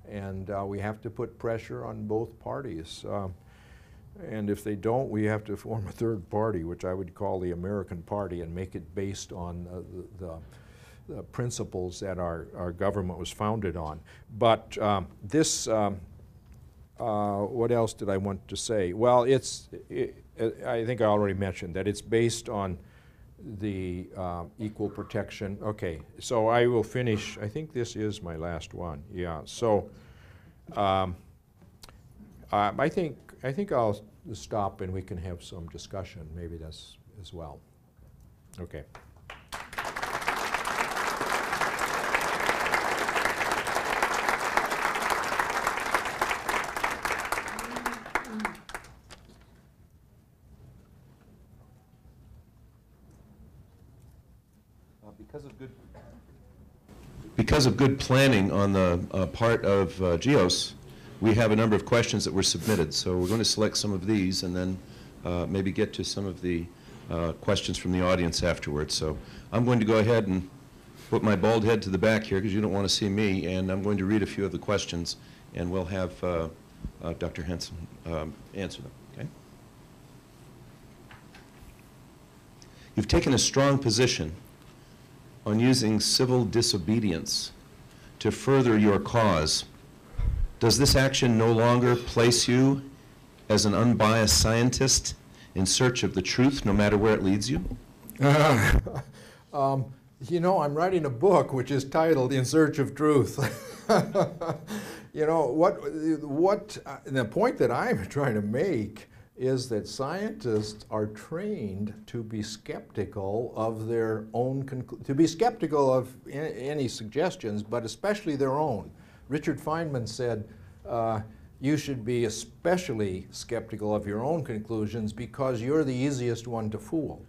And we have to put pressure on both parties. And if they don't, we have to form a third party, which I would call the American Party, and make it based on the principles that our government was founded on. But what else did I want to say? Well, I think I already mentioned that it's based on the equal protection. Okay, so I will finish. I think this is my last one. Yeah. So I think I'll stop and we can have some discussion. Maybe that's as well. Okay. Because of good planning on the part of GEOS, we have a number of questions that were submitted. So we're going to select some of these and then maybe get to some of the questions from the audience afterwards. So I'm going to go ahead and put my bald head to the back here because you don't want to see me, and I'm going to read a few of the questions, and we'll have Dr. Hansen answer them. Okay? You've taken a strong position on using civil disobedience to further your cause. Does this action no longer place you as an unbiased scientist in search of the truth, no matter where it leads you? You know, I'm writing a book which is titled In Search of Truth. You know, the point that I'm trying to make is that scientists are trained to be skeptical of their own, to be skeptical of any suggestions, but especially their own. Richard Feynman said, you should be especially skeptical of your own conclusions because you're the easiest one to fool.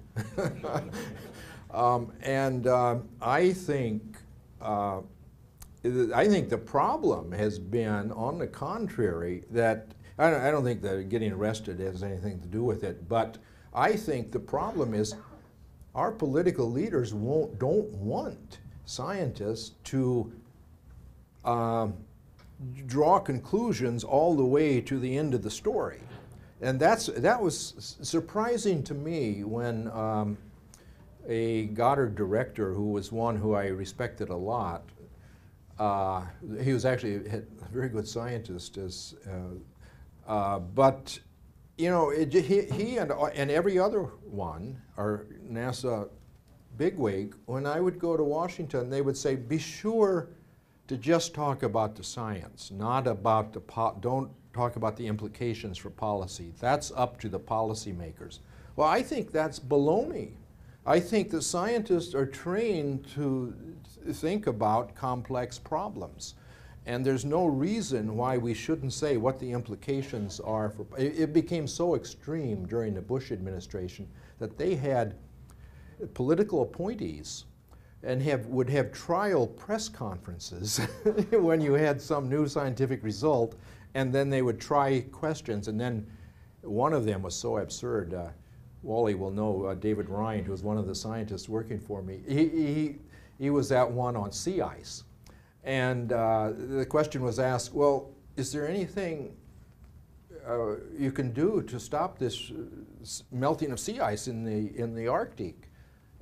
I think the problem has been, on the contrary, that I don't think that getting arrested has anything to do with it, but I think the problem is our political leaders don't want scientists to draw conclusions all the way to the end of the story. And that was surprising to me when a Goddard director, who was one who I respected a lot, he was actually a very good scientist, but you know, he and every other one, our NASA bigwig, when I would go to Washington, they would say, be sure to just talk about the science, not about don't talk about the implications for policy. That's up to the policymakers. Well, I think that's baloney. I think the scientists are trained to think about complex problems. And there's no reason why we shouldn't say what the implications are for. It became so extreme during the Bush administration that they had political appointees would have trial press conferences when you had some new scientific result, and then they would try questions, and then one of them was so absurd. Wally will know, David Ryan, who was one of the scientists working for me, he was at one on sea ice. And the question was asked, well, is there anything you can do to stop this melting of sea ice in the Arctic?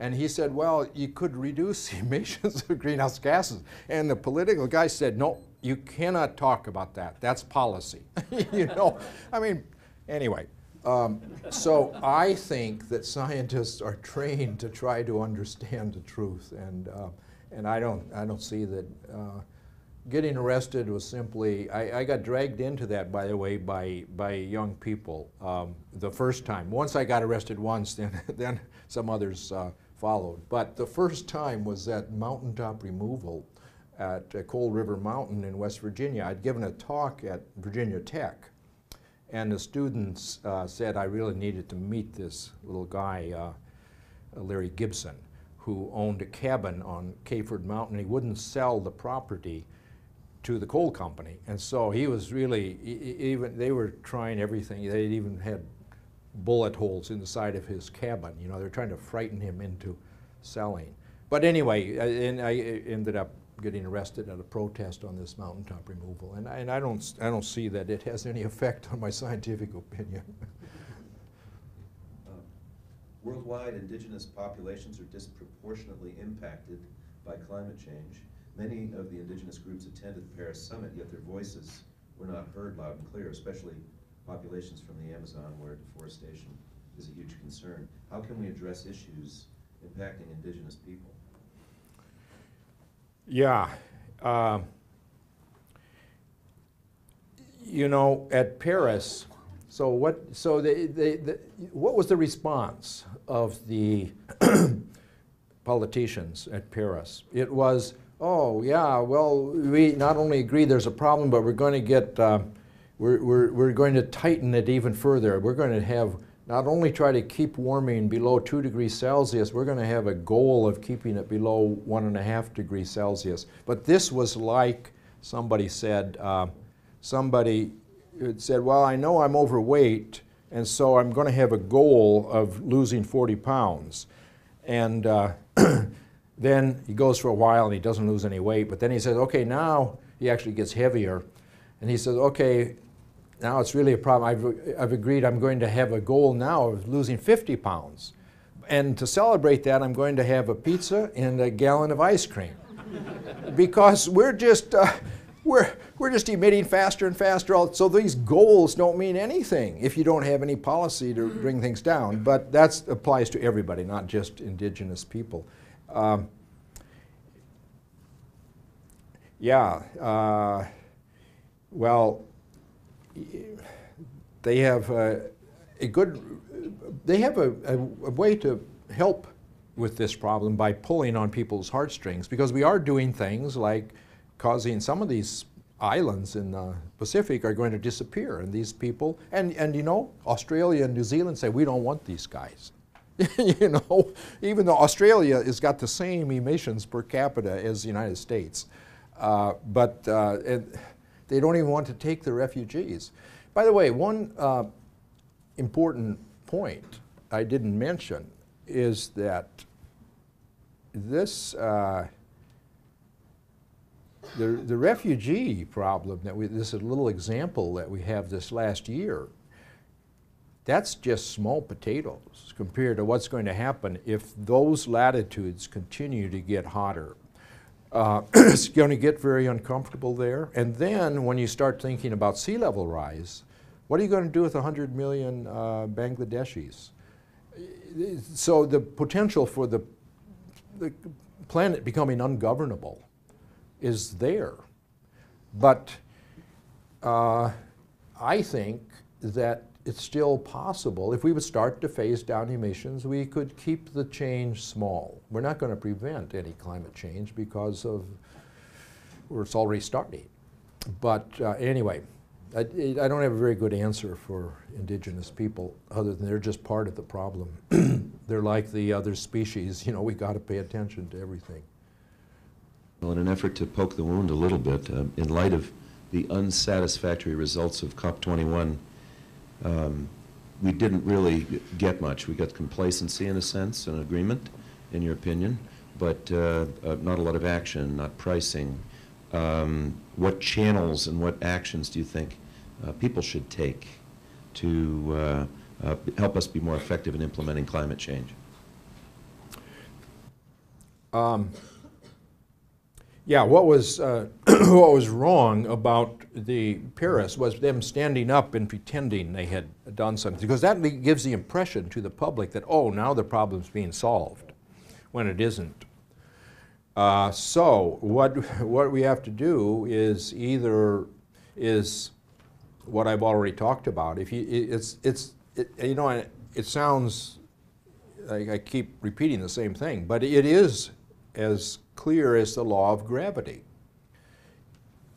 And he said, well, you could reduce the emissions of greenhouse gases. And the political guy said, no, you cannot talk about that. That's policy. You know, I mean, anyway. So I think that scientists are trained to try to understand the truth, and I don't see that getting arrested was simply. I got dragged into that, by the way, by young people the first time. Once I got arrested once, then some others followed. But the first time was at mountaintop removal at Cold River Mountain in West Virginia. I'd given a talk at Virginia Tech. And the students said I really needed to meet this little guy, Larry Gibson, who owned a cabin on Cayford Mountain. He wouldn't sell the property to the coal company. And so he was really, they were trying everything. They even had bullet holes in the side of his cabin. You know, they were trying to frighten him into selling. But anyway, I ended up getting arrested at a protest on this mountaintop removal, and I don't see that it has any effect on my scientific opinion. Worldwide, indigenous populations are disproportionately impacted by climate change. Many of the indigenous groups attended the Paris summit, yet their voices were not heard loud and clear, especially populations from the Amazon, where deforestation is a huge concern. How can we address issues impacting indigenous people? Yeah. You know, at Paris, what was the response of the politicians at Paris? It was, oh yeah, well, we not only agree there's a problem, but we're going to get, we're going to tighten it even further. We're going to have not only try to keep warming below 2 degrees Celsius, we're going to have a goal of keeping it below 1.5 degrees Celsius. But this was like somebody said, well, I know I'm overweight, and so I'm going to have a goal of losing 40 pounds. And then he goes for a while and he doesn't lose any weight, but then he says, okay, now he actually gets heavier. And he says, okay, now it's really a problem. I've agreed I'm going to have a goal now of losing 50 pounds. And to celebrate that, I'm going to have a pizza and a gallon of ice cream. Because we're just emitting faster and faster. So these goals don't mean anything if you don't have any policy to bring things down. But that applies to everybody, not just indigenous people. Well, they have a way to help with this problem by pulling on people's heartstrings, because we are doing things like causing some of these islands in the Pacific are going to disappear, and these people, and you know, Australia and New Zealand say we don't want these guys. You know, even though Australia has got the same emissions per capita as the United States, but they don't even want to take the refugees. By the way, one important point I didn't mention is that this the refugee problem this is a little example that we have this last year. That's just small potatoes compared to what's going to happen if those latitudes continue to get hotter. It's going to get very uncomfortable there. And then when you start thinking about sea level rise, what are you going to do with 100 million Bangladeshis? So the potential for the planet becoming ungovernable is there. But I think that it's still possible. If we would start to phase down emissions, we could keep the change small. We're not going to prevent any climate change because of where it's already starting. But anyway, I don't have a very good answer for indigenous people other than they're just part of the problem. They're like the other species, you know, we got to pay attention to everything. Well, in an effort to poke the wound a little bit, in light of the unsatisfactory results of COP21, we didn't really get much. We got complacency in a sense, an agreement, in your opinion, but not a lot of action, not pricing. What channels and what actions do you think people should take to help us be more effective in implementing climate change? Yeah, what was what was wrong about the Paris was them standing up and pretending they had done something, because that gives the impression to the public that, oh, now the problem's being solved, when it isn't. So what we have to do is is what I've already talked about. If you, you know, it sounds like I keep repeating the same thing, but it is as clear as the law of gravity.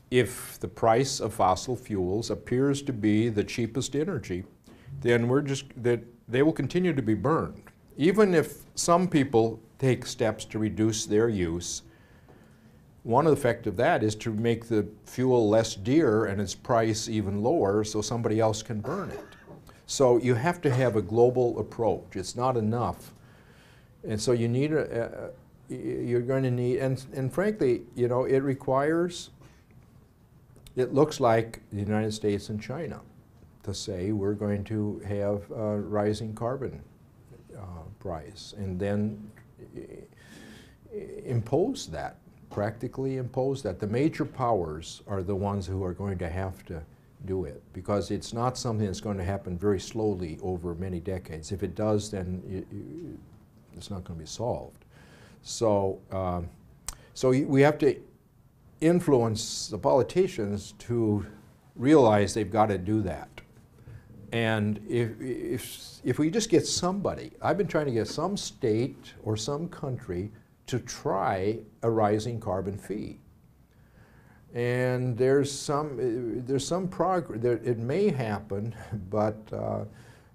If the price of fossil fuels appears to be the cheapest energy, then they will continue to be burned. Even if some people take steps to reduce their use, one effect of that is to make the fuel less dear and its price even lower so somebody else can burn it. So you have to have a global approach. It's not enough. And so you need you're going to need, and frankly, you know, it looks like the United States and China to say we're going to have a rising carbon price, and then impose that, practically impose that. The major powers are the ones who are going to have to do it, because it's not something that's going to happen very slowly over many decades. If it does, then it's not going to be solved. So, so we have to influence the politicians to realize they've got to do that. And if we just get somebody, I've been trying to get some state or some country to try a rising carbon fee. And there's some progress. It may happen, but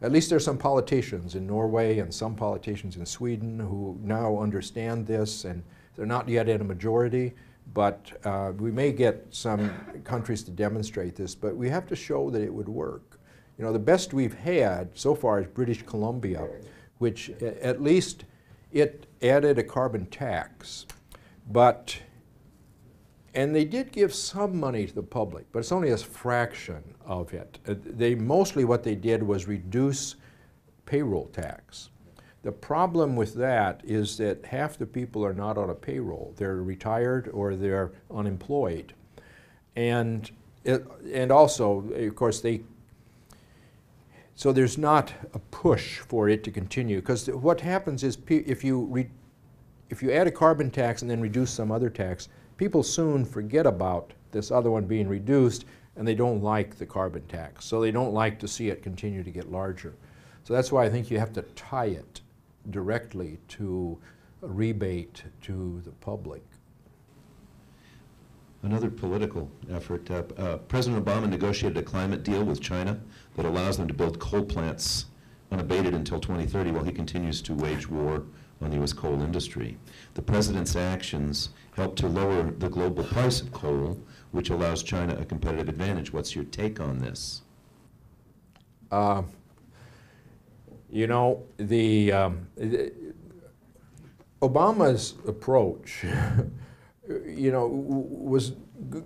at least there's some politicians in Norway and some politicians in Sweden who now understand this, and they're not yet in a majority, but we may get some countries to demonstrate this, but we have to show that it would work. You know, the best we've had so far is British Columbia, which at least it added a carbon tax, and they did give some money to the public, but it's only a fraction of it. Mostly what they did was reduce payroll tax. The problem with that is that half the people are not on a payroll. They're retired or they're unemployed. And also, of course, so there's not a push for it to continue, because what happens is if you add a carbon tax and then reduce some other tax, people soon forget about this other one being reduced, and they don't like the carbon tax. So they don't like to see it continue to get larger. So that's why I think you have to tie it directly to a rebate to the public. Another political effort. President Obama negotiated a climate deal with China that allows them to build coal plants unabated until 2030 while he continues to wage war on the U.S. coal industry. The president's actions help to lower the global price of coal, which allows China a competitive advantage. What's your take on this? You know, Obama's approach, you know, was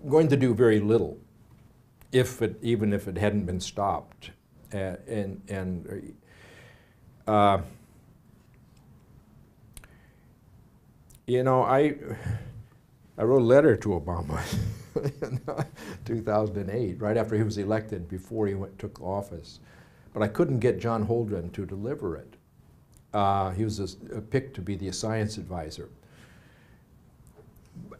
going to do very little, even if it hadn't been stopped, you know, I wrote a letter to Obama in 2008, right after he was elected, before he took office. But I couldn't get John Holdren to deliver it. He was picked to be the science advisor.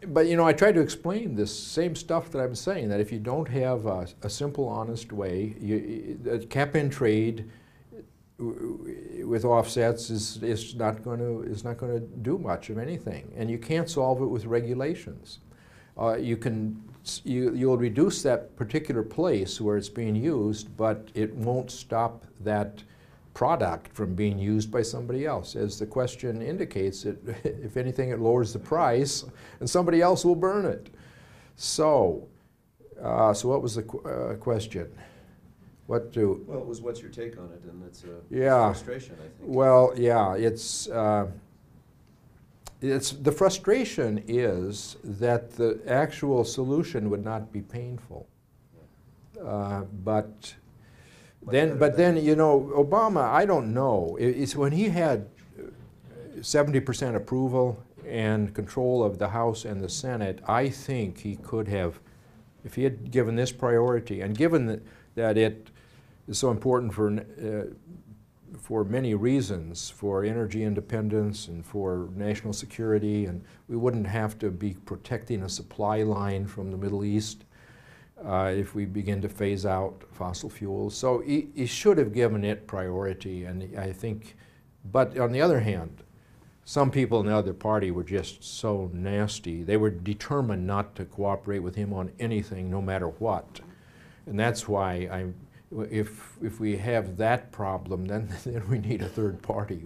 But, you know, I tried to explain this same stuff that I'm saying, that if you don't have a simple, honest way, cap-and trade with offsets is not going to do much of anything, and you can't solve it with regulations. You can you'll reduce that particular place where it's being used, but it won't stop that product from being used by somebody else. As the question indicates, if anything, it lowers the price, and somebody else will burn it. So, so what was the question? Well, it was what's your take on it, and it's a frustration, I think. Well, yeah, it's the frustration is that the actual solution would not be painful, but then you know, Obama, I don't know. It's when he had 70% approval and control of the House and the Senate, I think he could have, if he had given this priority, and given that it is so important for many reasons, for energy independence and for national security, and we wouldn't have to be protecting a supply line from the Middle East if we begin to phase out fossil fuels. So he should have given it priority, and I think, but on the other hand, some people in the other party were just so nasty. They were determined not to cooperate with him on anything, no matter what. And that's why if we have that problem, then we need a third party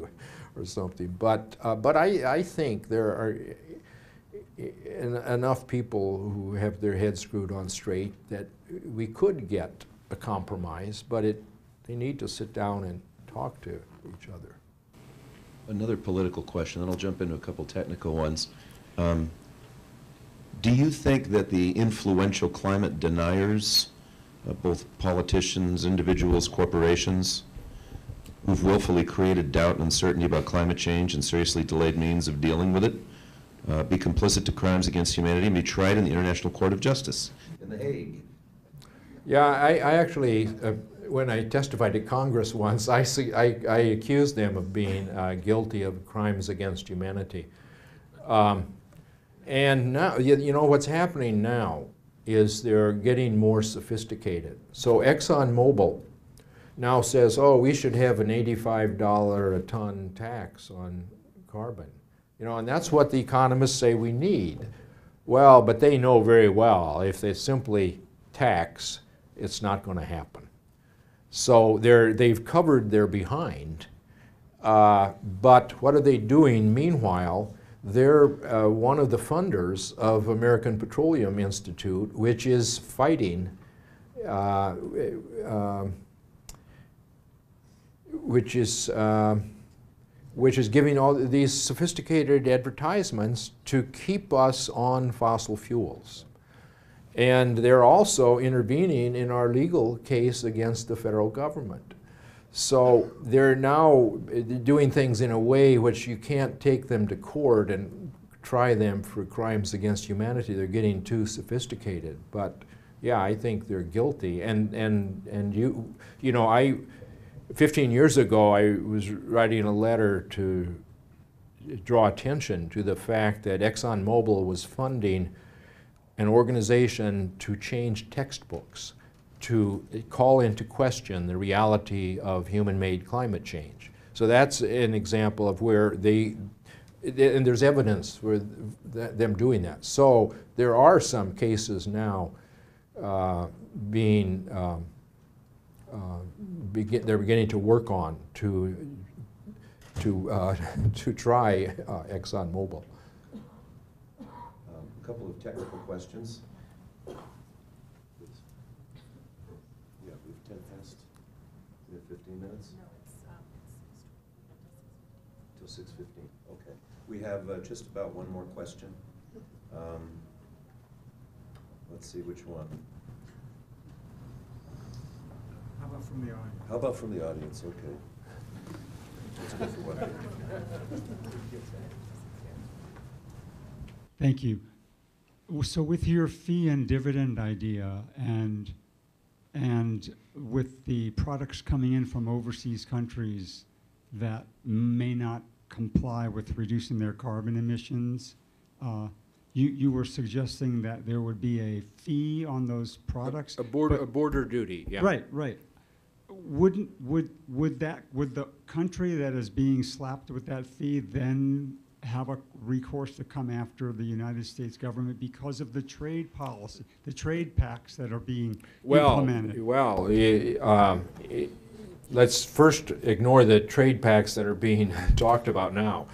or something. But I think there are enough people who have their heads screwed on straight that we could get a compromise, but they need to sit down and talk to each other. Another political question, then I'll jump into a couple technical ones. Do you think that the influential climate deniers, both politicians, individuals, corporations, who've willfully created doubt and uncertainty about climate change and seriously delayed means of dealing with it, be complicit to crimes against humanity and be tried in the International Court of Justice in The Hague? Yeah, I actually, when I testified to Congress once, I accused them of being guilty of crimes against humanity. And now, you know, what's happening now is they're getting more sophisticated. So ExxonMobil now says, oh, we should have an $85 a ton tax on carbon. You know, and that's what the economists say we need. Well, but they know very well if they simply tax, it's not going to happen. So they've covered their behind. But what are they doing meanwhile? They're one of the funders of American Petroleum Institute, which is fighting, which is giving all these sophisticated advertisements to keep us on fossil fuels. And they're also intervening in our legal case against the federal government. So they're now doing things in a way which you can't take them to court and try them for crimes against humanity. They're getting too sophisticated. But yeah, I think they're guilty. And you know, 15 years ago, I was writing a letter to draw attention to the fact that ExxonMobil was funding an organization to change textbooks, to call into question the reality of human-made climate change. So that's an example of where and there's evidence for them doing that. So there are some cases now they're beginning to work on to try ExxonMobil. A couple of technical questions. Yeah, we have 10 past. We have 15 minutes? No, it's Till 6:15, okay. We have just about one more question. Let's see which one. How about from the audience? How about from the audience? Okay. Let's go for one. Thank you. So with your fee and dividend idea and with the products coming in from overseas countries that may not comply with reducing their carbon emissions, you were suggesting that there would be a fee on those products? A border duty, yeah. Right, right. Would the country that is being slapped with that fee then have a recourse to come after the United States government because of the trade policy, the trade pacts that are being implemented? Let's first ignore the trade pacts that are being talked about now.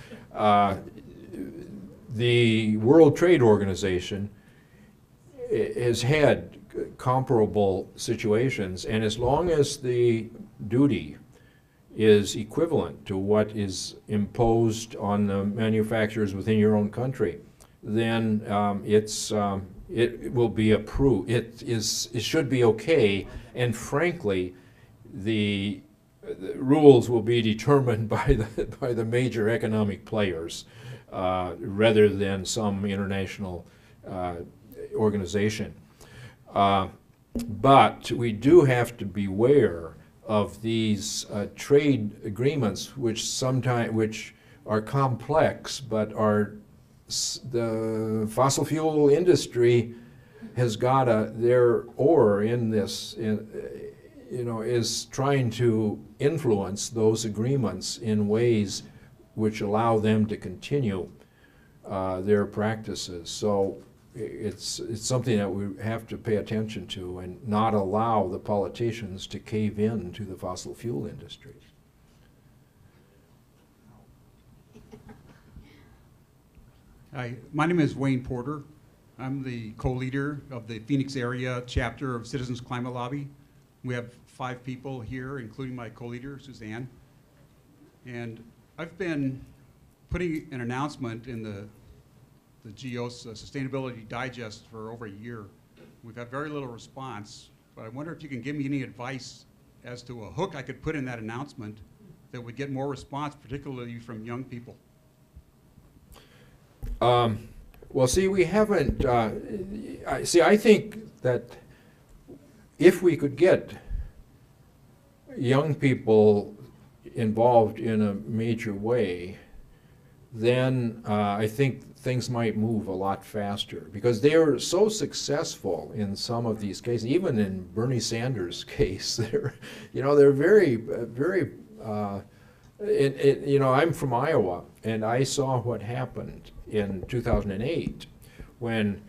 The World Trade Organization has had comparable situations, and as long as the duty is equivalent to what is imposed on the manufacturers within your own country, then it will be approved. It should be okay, and frankly, the rules will be determined by the major economic players rather than some international organization. But we do have to beware of these trade agreements, which are complex, but the fossil fuel industry has got their oar in this. Is trying to influence those agreements in ways which allow them to continue their practices. So it's something that we have to pay attention to and not allow the politicians to cave in to the fossil fuel industry. Hi, my name is Wayne Porter. I'm the co-leader of the Phoenix area chapter of Citizens Climate Lobby. We have 5 people here, including my co-leader, Suzanne. And I've been putting an announcement in the GEOS Sustainability Digest for over a year. We've had very little response, but I wonder if you can give me any advice as to a hook I could put in that announcement that would get more response, particularly from young people. Well, see, we haven't, I think that if we could get young people involved in a major way, then I think things might move a lot faster, because they are so successful in some of these cases. Even in Bernie Sanders' case, they're very, very. I'm from Iowa, and I saw what happened in 2008 when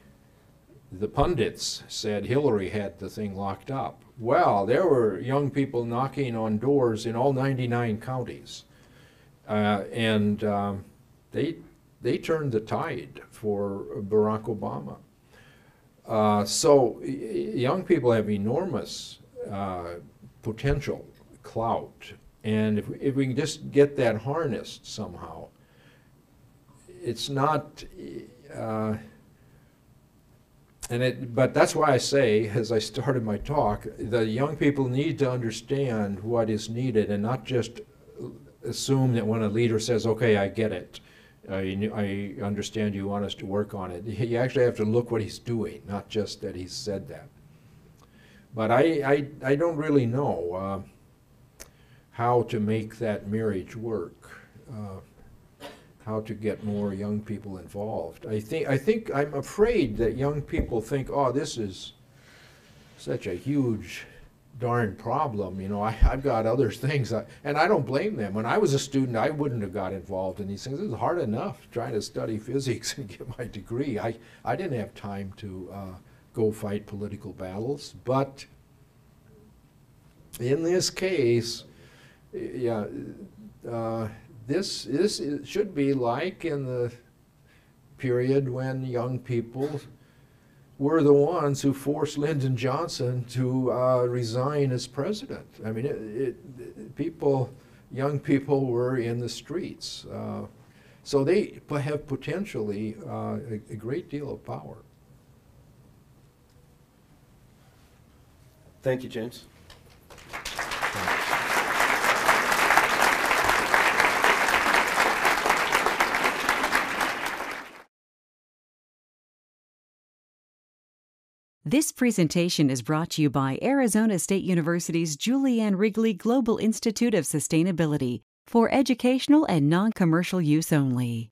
the pundits said Hillary had the thing locked up. Well, there were young people knocking on doors in all 99 counties, and they turned the tide for Barack Obama. So young people have enormous potential, clout, and if we can just get that harnessed somehow, it's not. But that's why I say, as I started my talk, the young people need to understand what is needed and not just assume that when a leader says, okay, I get it, I understand you want us to work on it. You actually have to look what he's doing, not just that he's said that. But I don't really know how to make that marriage work. How to get more young people involved. I'm afraid that young people think, oh, this is such a huge darn problem. I've got other things, and I don't blame them. When I was a student, I wouldn't have got involved in these things. It was hard enough trying to study physics and get my degree. I didn't have time to go fight political battles. But in this case, yeah. This should be like in the period when young people were the ones who forced Lyndon Johnson to resign as president. I mean, young people were in the streets. So they have potentially a great deal of power. Thank you, James. This presentation is brought to you by Arizona State University's Julianne Wrigley Global Institute of Sustainability for educational and non-commercial use only.